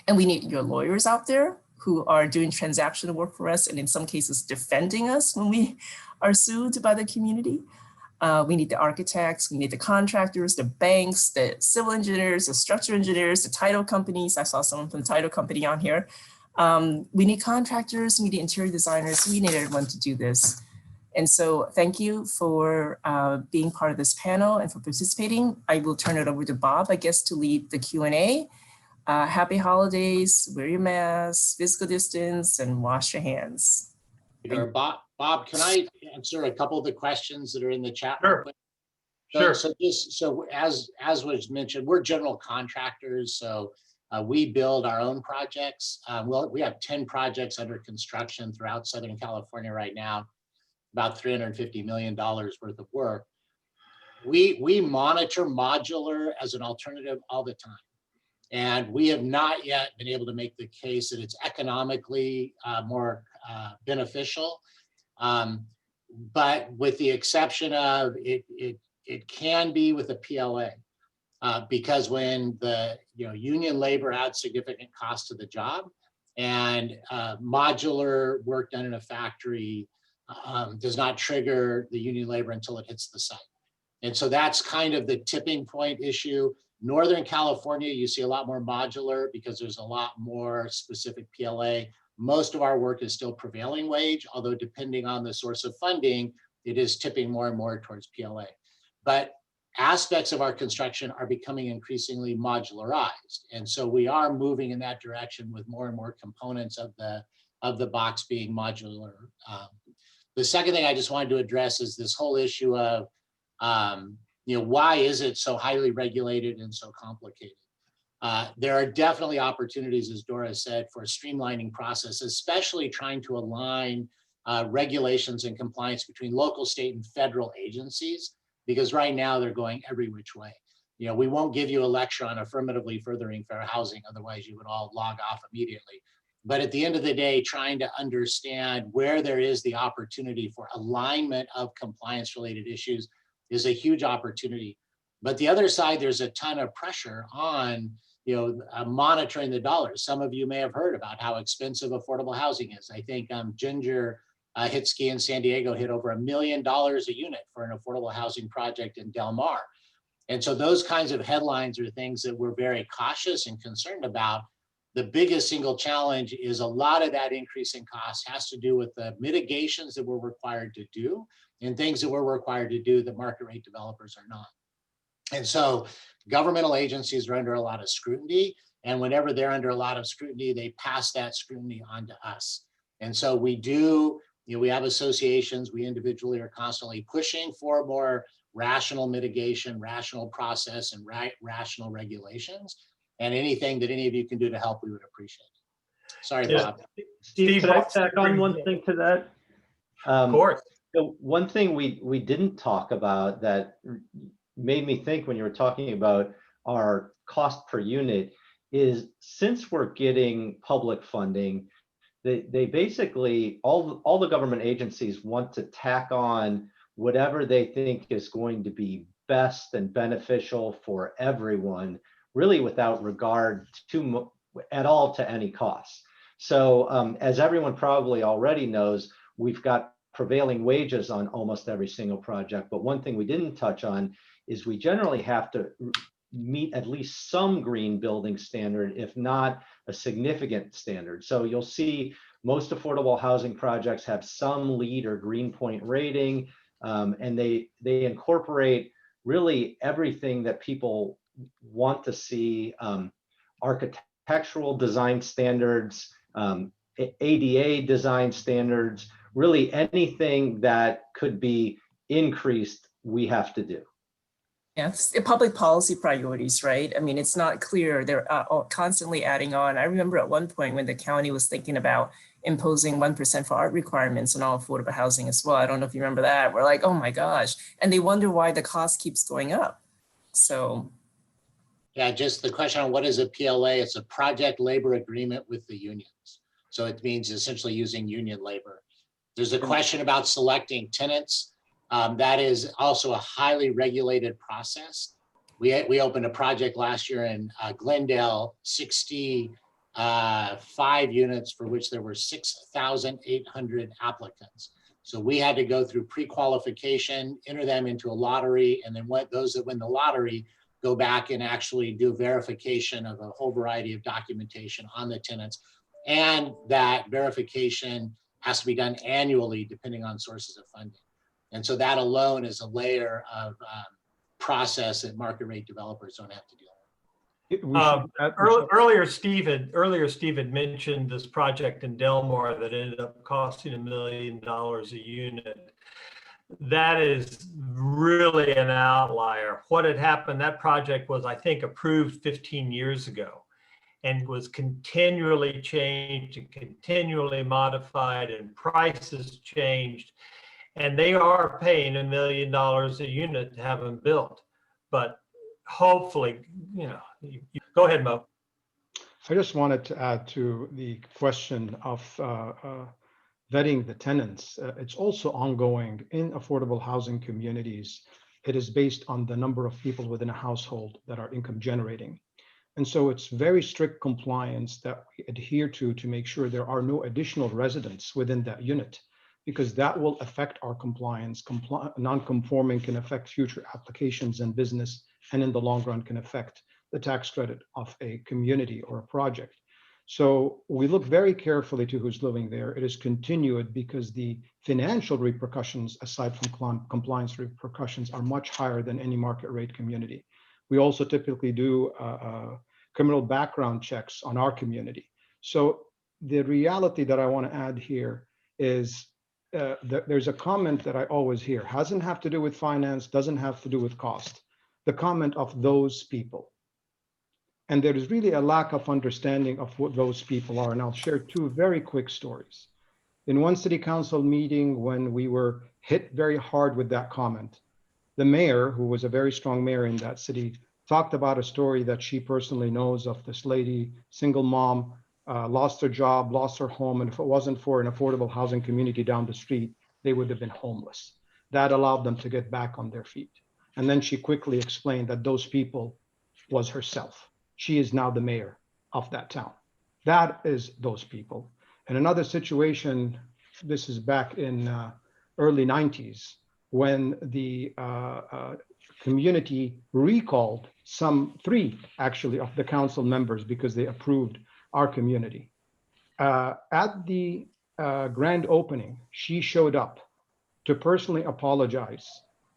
And we need your lawyers out there who are doing transactional work for us, and in some cases defending us when we are sued by the community. We need the architects, we need the contractors, the banks, the civil engineers, the structural engineers, the title companies. I saw someone from the title company on here. We need contractors, we need interior designers, we need everyone to do this. And so thank you for being part of this panel and for participating. I will turn it over to Bob, I guess, to lead the Q&A. Happy holidays, wear your mask, physical distance, and wash your hands. Sure. Bob, can I answer a couple of the questions that are in the chat? Sure. Sure. So as was mentioned, we're general contractors. So we build our own projects. Well, we have 10 projects under construction throughout Southern California right now, about $350 million worth of work. We monitor modular as an alternative all the time. And we have not yet been able to make the case that it's economically more beneficial. But with the exception of it can be with a PLA. Because when the union labor adds significant cost to the job, and modular work done in a factory does not trigger the union labor until it hits the site. And so that's kind of the tipping point issue. Northern California, you see a lot more modular because there's a lot more specific PLA. Most of our work is still prevailing wage, although depending on the source of funding, it is tipping more and more towards PLA. But aspects of our construction are becoming increasingly modularized. And so we are moving in that direction with more and more components of the box being modular. The second thing I just wanted to address is this whole issue of, why is it so highly regulated and so complicated? There are definitely opportunities, as Dora said, for a streamlining process, especially trying to align regulations and compliance between local, state, and federal agencies, because right now they're going every which way. We won't give you a lecture on affirmatively furthering fair housing, otherwise you would all log off immediately. But at the end of the day, trying to understand where there is the opportunity for alignment of compliance-related issues is a huge opportunity. But the other side, there's a ton of pressure on monitoring the dollars. Some of you may have heard about how expensive affordable housing is. I think Ginger Hitsky in San Diego hit over $1 million a unit for an affordable housing project in Del Mar. And so those kinds of headlines are things that we're very cautious and concerned about. the biggest single challenge is a lot of that increase in cost has to do with the mitigations that we're required to do and things that we're required to do that market rate developers are not. And so governmental agencies are under a lot of scrutiny. And whenever they're under a lot of scrutiny, they pass that scrutiny on to us. And so we do, we have associations, we individually are constantly pushing for more rational mitigation, rational process, and rational regulations. And anything that any of you can do to help, we would appreciate. Sorry, Yeah. Bob. Steve, could I tack on one thing to that? Of course. So one thing we didn't talk about that made me think when you were talking about our cost per unit is, since we're getting public funding, they basically, all the government agencies want to tack on whatever they think is going to be best and beneficial for everyone, really without regard to at all to any costs. So as everyone probably already knows, we've got prevailing wages on almost every single project. But one thing we didn't touch on is we generally have to meet at least some green building standard, if not a significant standard. So you'll see most affordable housing projects have some LEED or Green Point rating, and they incorporate really everything that people want to see, architectural design standards, ADA design standards, really anything that could be increased, we have to do. Yes, public policy priorities, right? I mean, it's not clear. They're constantly adding on. I remember at one point when the county was thinking about imposing 1% for art requirements on all affordable housing as well. I don't know if you remember that. We're like, oh my gosh. And they wonder why the cost keeps going up. So. Yeah, just the question on what is a PLA? It's a project labor agreement with the unions. So it means essentially using union labor. There's a question about selecting tenants. That is also a highly regulated process. We opened a project last year in Glendale, 65 units for which there were 6,800 applicants. So we had to go through pre-qualification, enter them into a lottery, and then those that win the lottery go back and actually do verification of a whole variety of documentation on the tenants. And that verification has to be done annually depending on sources of funding. And so that alone is a layer of process that market rate developers don't have to deal with. Earlier, Steve had mentioned this project in Delmar that ended up costing $1 million a unit. That is really an outlier. What had happened, that project was, I think, approved 15 years ago and was continually changed and continually modified, and prices changed. And they are paying $1 million a unit to have them built. But hopefully, go ahead, Mo. I just wanted to add to the question of vetting the tenants. It's also ongoing in affordable housing communities. It is based on the number of people within a household that are income generating. And so it's very strict compliance that we adhere to make sure there are no additional residents within that unit, because that will affect our compliance. Non-conforming can affect future applications and business, and in the long run can affect the tax credit of a community or a project. So we look very carefully to who's living there. It is continued because the financial repercussions, aside from compliance repercussions, are much higher than any market rate community. We also typically do criminal background checks on our community. So the reality that I want to add here is there's a comment that I always hear, doesn't have to do with finance, doesn't have to do with cost. The comment of those people. And there is really a lack of understanding of what those people are. And I'll share two very quick stories. In one city council meeting, when we were hit very hard with that comment, the mayor, who was a very strong mayor in that city, talked about a story that she personally knows of this lady, single mom, lost her job, lost her home, and if it wasn't for an affordable housing community down the street, they would have been homeless. That allowed them to get back on their feet. And then she quickly explained that those people was herself. She is now the mayor of that town. That is those people. And another situation, this is back in early 90s, when the community recalled three actually of the council members because they approved our community. At the grand opening, she showed up to personally apologize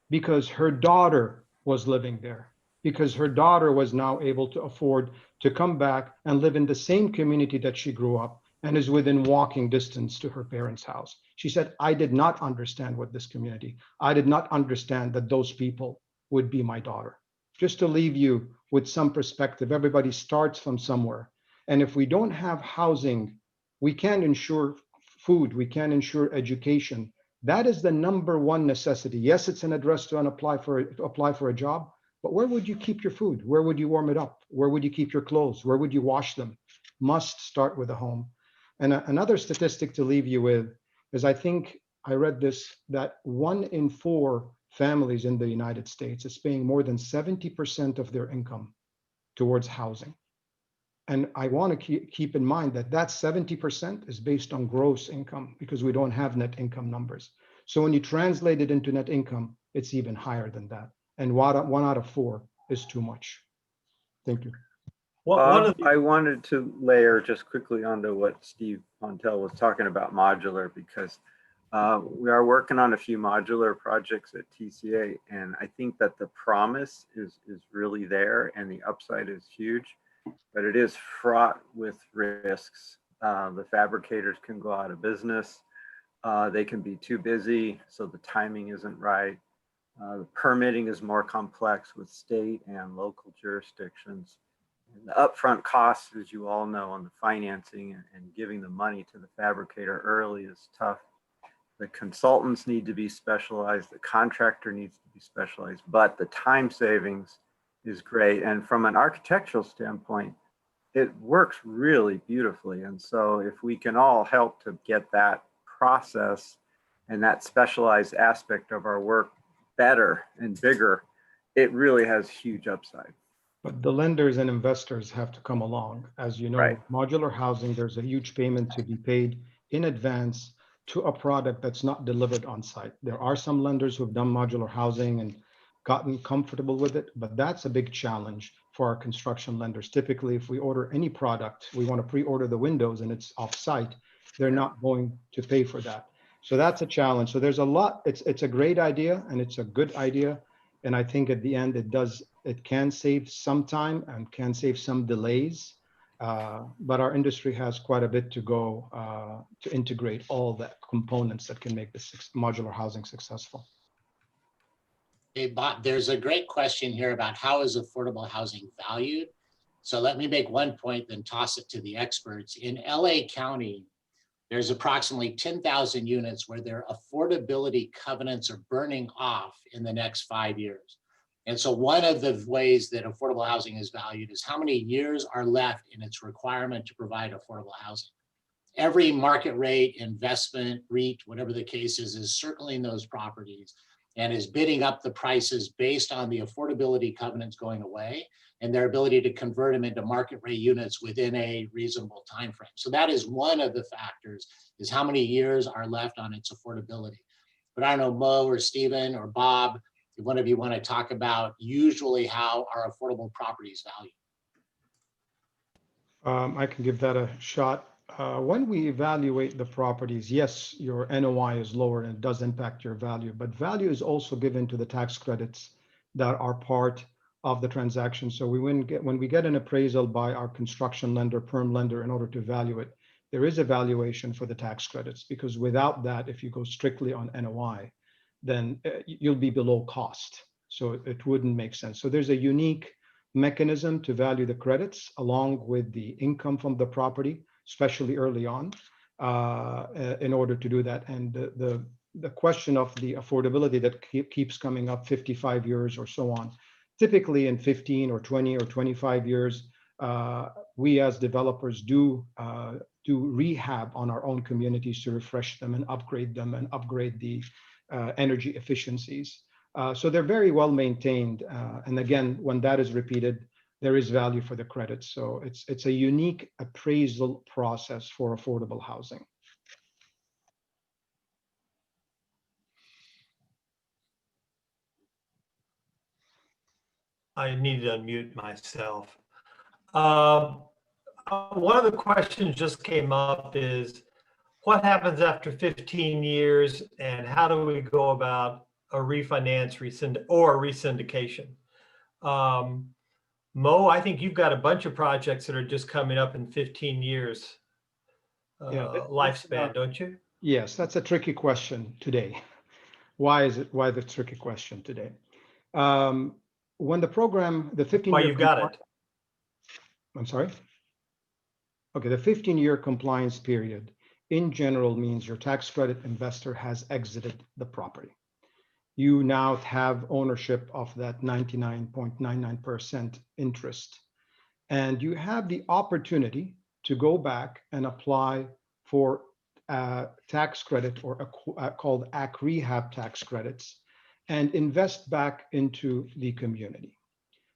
because her daughter was living there, because her daughter was now able to afford to come back and live in the same community that she grew up and is within walking distance to her parents' house. She said, I did not understand what this community, I did not understand that those people would be my daughter. Just to leave you with some perspective, everybody starts from somewhere. And if we don't have housing, we can't ensure food, we can't ensure education. That is the number one necessity. Yes, it's an address to apply for a job, but where would you keep your food? Where would you warm it up? Where would you keep your clothes? Where would you wash them? Must start with a home. And another statistic to leave you with is, I think I read this, that 1 in 4 families in the United States is paying more than 70% of their income towards housing. And I want to keep in mind that that 70% is based on gross income, because we don't have net income numbers. So when you translate it into net income, it's even higher than that. And 1 out of 4 is too much. Thank you. I wanted to layer just quickly onto what Steve Montel was talking about modular, because we are working on a few modular projects at TCA, and I think that the promise is really there and the upside is huge, but it is fraught with risks. The fabricators can go out of business. They can be too busy, so the timing isn't right. The permitting is more complex with state and local jurisdictions. And the upfront costs, as you all know, on the financing and giving the money to the fabricator early is tough. The consultants need to be specialized, the contractor needs to be specialized, but the time savings is great. And from an architectural standpoint, it works really beautifully. And so if we can all help to get that process and that specialized aspect of our work better and bigger, it really has huge upside. But the lenders and investors have to come along. As you know, Right. modular housing, there's a huge payment to be paid in advance to a product that's not delivered on site. There are some lenders who have done modular housing and gotten comfortable with it, but that's a big challenge for our construction lenders. Typically, if we order any product, we want to pre-order the windows and it's off-site, they're not going to pay for that. So that's a challenge. So there's a lot. It's a great idea and it's a good idea. And I think at the end, it can save some time and can save some delays. But our industry has quite a bit to go to integrate all the components that can make this modular housing successful. Hey, Bob, there's a great question here about how is affordable housing valued? So let me make one point, then toss it to the experts. In LA County, there's approximately 10,000 units where their affordability covenants are burning off in the next 5 years. And so one of the ways that affordable housing is valued is how many years are left in its requirement to provide affordable housing. Every market rate, investment, REIT, whatever the case is circling those properties and is bidding up the prices based on the affordability covenants going away and their ability to convert them into market rate units within a reasonable time frame. So that is one of the factors, is how many years are left on its affordability. But I don't know, Mo or Stephen or Bob, if one of you want to talk about usually how our affordable properties value. I can give that a shot. When we evaluate the properties, yes, your NOI is lower and it does impact your value, but value is also given to the tax credits that are part of the transaction. So when we get an appraisal by our construction lender, perm lender, in order to value it, there is a valuation for the tax credits, because without that, if you go strictly on NOI, then you'll be below cost. So it wouldn't make sense. So there's a unique mechanism to value the credits along with the income from the property, especially early on, in order to do that. And the question of the affordability that keeps coming up, 55 years or so on, typically in 15 or 20 or 25 years, we as developers do rehab on our own communities to refresh them and upgrade the energy efficiencies. So they're very well maintained. And again, when that is repeated, there is value for the credits. So it's a unique appraisal process for affordable housing. I need to unmute myself. One of the questions just came up is, what happens after 15 years and how do we go about a refinance or resyndication? Mo, I think you've got a bunch of projects that are just coming up in 15 years lifespan, don't you? Yes, that's a tricky question today. Why the tricky question today? When the program, the 15-year. Why you've got it. I'm sorry? Okay, the 15-year compliance period in general means your tax credit investor has exited the property. You now have ownership of that 99.99% interest. And you have the opportunity to go back and apply for tax credit or called AC rehab tax credits and invest back into the community.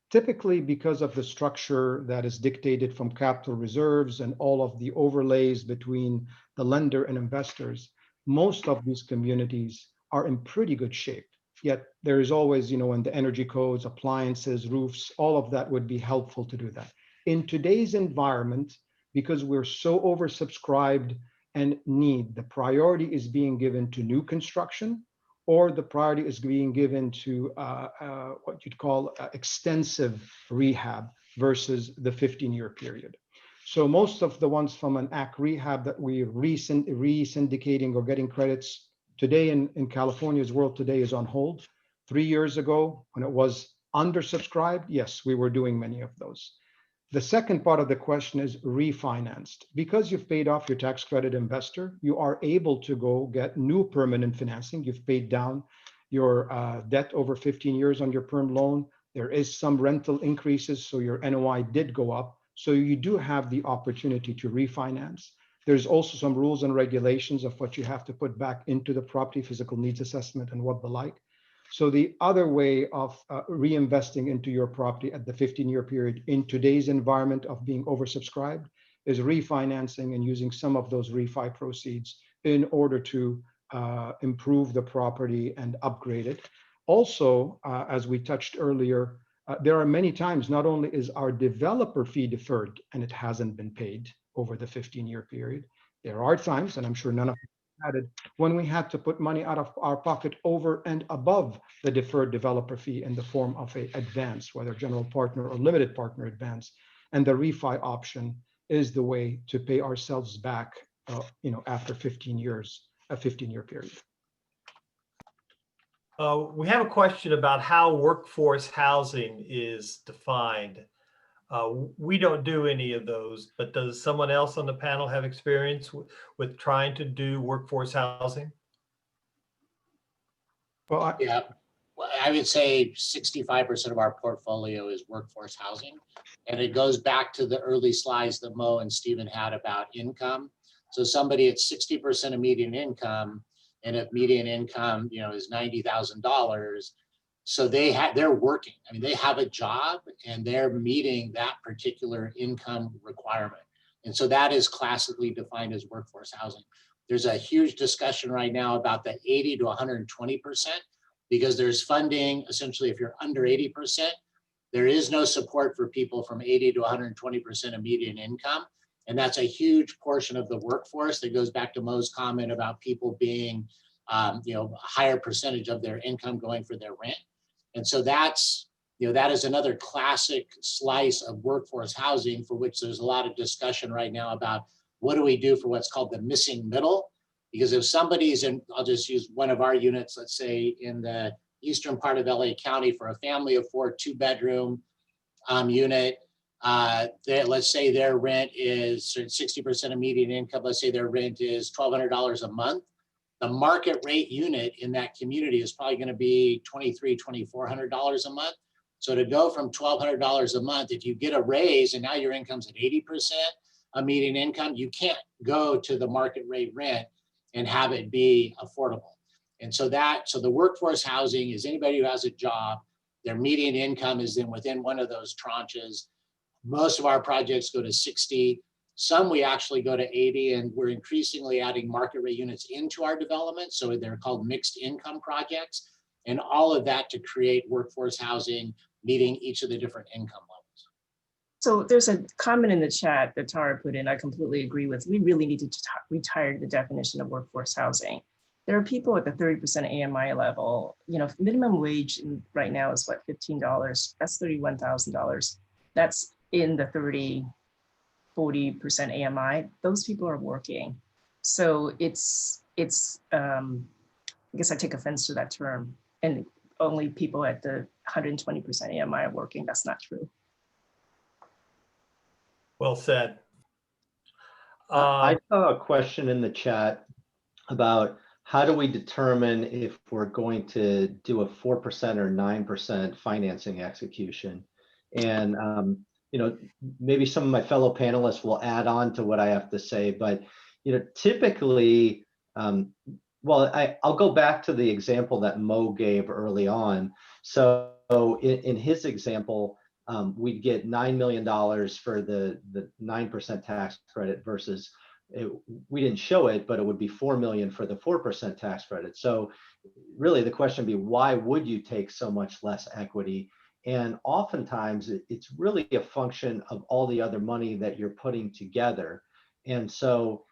Typically, because of the structure that is dictated from capital reserves and all of the overlays between the lender and investors, most of these communities are in pretty good shape. Yet there is always, in the energy codes, appliances, roofs, all of that would be helpful to do that. In today's environment, because we're so oversubscribed and the priority is being given to new construction, or the priority is being given to what you'd call extensive rehab versus the 15-year period. So most of the ones from an AC rehab that we re-syndicating or getting credits today in California's world today is on hold. 3 years ago, when it was undersubscribed, yes, we were doing many of those. The second part of the question is refinanced. Because you've paid off your tax credit investor, you are able to go get new permanent financing. You've paid down your debt over 15 years on your perm loan. There is some rental increases, so your NOI did go up. So you do have the opportunity to refinance. There's also some rules and regulations of what you have to put back into the property, physical needs assessment and what the like. So the other way of reinvesting into your property at the 15-year period in today's environment of being oversubscribed is refinancing and using some of those refi proceeds in order to improve the property and upgrade it. Also, as we touched earlier, there are many times not only is our developer fee deferred and it hasn't been paid over the 15-year period, there are times, and I'm sure none of added, when we had to put money out of our pocket over and above the deferred developer fee in the form of an advance, whether general partner or limited partner advance. And the refi option is the way to pay ourselves back, after 15 years, a 15-year period. We have a question about how workforce housing is defined. We don't do any of those, but does someone else on the panel have experience with trying to do workforce housing? Well, Yeah, well, I would say 65% of our portfolio is workforce housing. And it goes back to the early slides that Mo and Stephen had about income. So somebody at 60% of median income, and if median income, is $90,000, so they're working. I mean, they have a job and they're meeting that particular income requirement. And so that is classically defined as workforce housing. There's a huge discussion right now about the 80 to 120%, because there's funding. Essentially, if you're under 80%, there is no support for people from 80 to 120% of median income. And that's a huge portion of the workforce that goes back to Mo's comment about people being, a higher percentage of their income going for their rent. And so that is another classic slice of workforce housing for which there's a lot of discussion right now about what do we do for what's called the missing middle? Because if somebody's in, I'll just use one of our units, let's say in the eastern part of LA County for a family of 4, 2-bedroom unit, let's say their rent is 60% of median income. Let's say their rent is $1,200 a month. The market rate unit in that community is probably going to be $2,300, $2,400 a month. So to go from $1,200 a month, if you get a raise and now your income's at 80% of median income, you can't go to the market rate rent and have it be affordable. And so the workforce housing is anybody who has a job, their median income is within one of those tranches. Most of our projects go to 60. Some we actually go to 80, and we're increasingly adding market rate units into our development. So they're called mixed income projects, and all of that to create workforce housing, meeting each of the different income levels. So there's a comment in the chat that Tara put in, I completely agree with. We really need to retire the definition of workforce housing. There are people at the 30% AMI level, you know, minimum wage right now is what, $15, that's $31,000. That's in the 40% AMI, those people are working. So it's I guess I take offense to that term, and only people at the 120% AMI are working, that's not true. Well said. I saw a question in the chat about how do we determine if we're going to do a 4% or 9% financing execution? And, you know, maybe some of my fellow panelists will add on to what I have to say, but, you know, typically, well, I'll go back to the example that Mo gave early on. So in his example, we'd get $9 million for the 9% tax credit versus we didn't show it, but it would be 4 million for the 4% tax credit. So really the question would be, why would you take so much less equity? And oftentimes it's really a function of all the other money that you're putting together. And so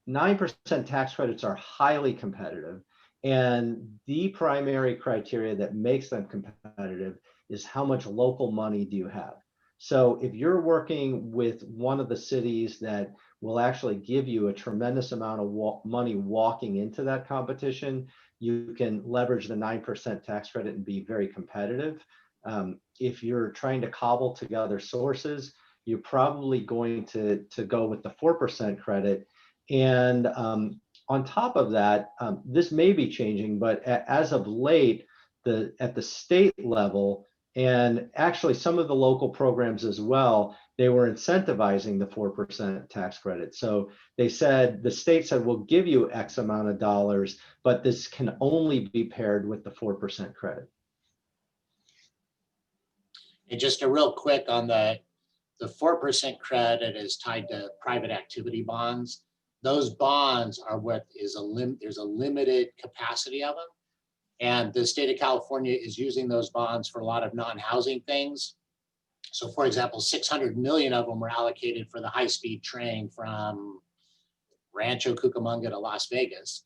9% tax credits are highly competitive. And the primary criteria that makes them competitive is how much local money do you have? So if you're working with one of the cities that will actually give you a tremendous amount of money walking into that competition, you can leverage the 9% tax credit and be very competitive. If you're trying to cobble together sources, you're probably going to go with the 4% credit. And on top of that, this may be changing, but as of late, at the state level, and actually some of the local programs as well, they were incentivizing the 4% tax credit. So they said, the state said, we'll give you X amount of dollars, but this can only be paired with the 4% credit. And just a real quick on the 4% credit is tied to private activity bonds. Those bonds are what is there's a limited capacity of them. And the state of California is using those bonds for a lot of non-housing things. So for example, 600 million of them were allocated for the high-speed train from Rancho Cucamonga to Las Vegas.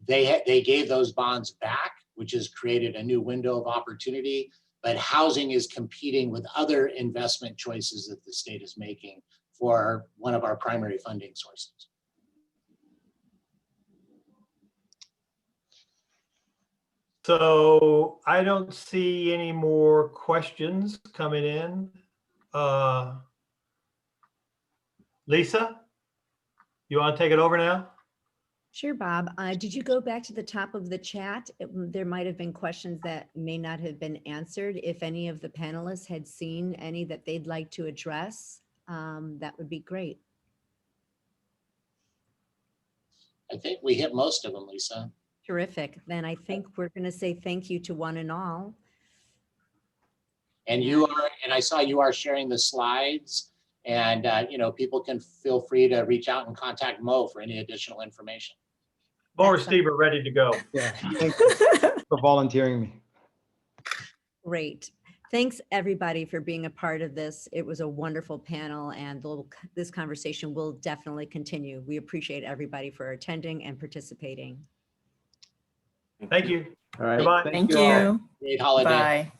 They gave those bonds back, which has created a new window of opportunity, but housing is competing with other investment choices that the state is making for one of our primary funding sources. So I don't see any more questions coming in. Lisa, you want to take it over now? Sure, Bob. Did you go back to the top of the chat? There might have been questions that may not have been answered. If any of the panelists had seen any that they'd like to address, that would be great. I think we hit most of them, Lisa. Terrific. Then I think we're going to say thank you to one and all. And you are, and I saw you are sharing the slides, and you know, people can feel free to reach out and contact Mo for any additional information. Mo or Steve are ready to go. Yeah, thank you for volunteering me. Great. Thanks everybody for being a part of this. It was a wonderful panel, and this conversation will definitely continue. We appreciate everybody for attending and participating. Thank you. All right. Goodbye. Thank all. you. Great holiday. Bye.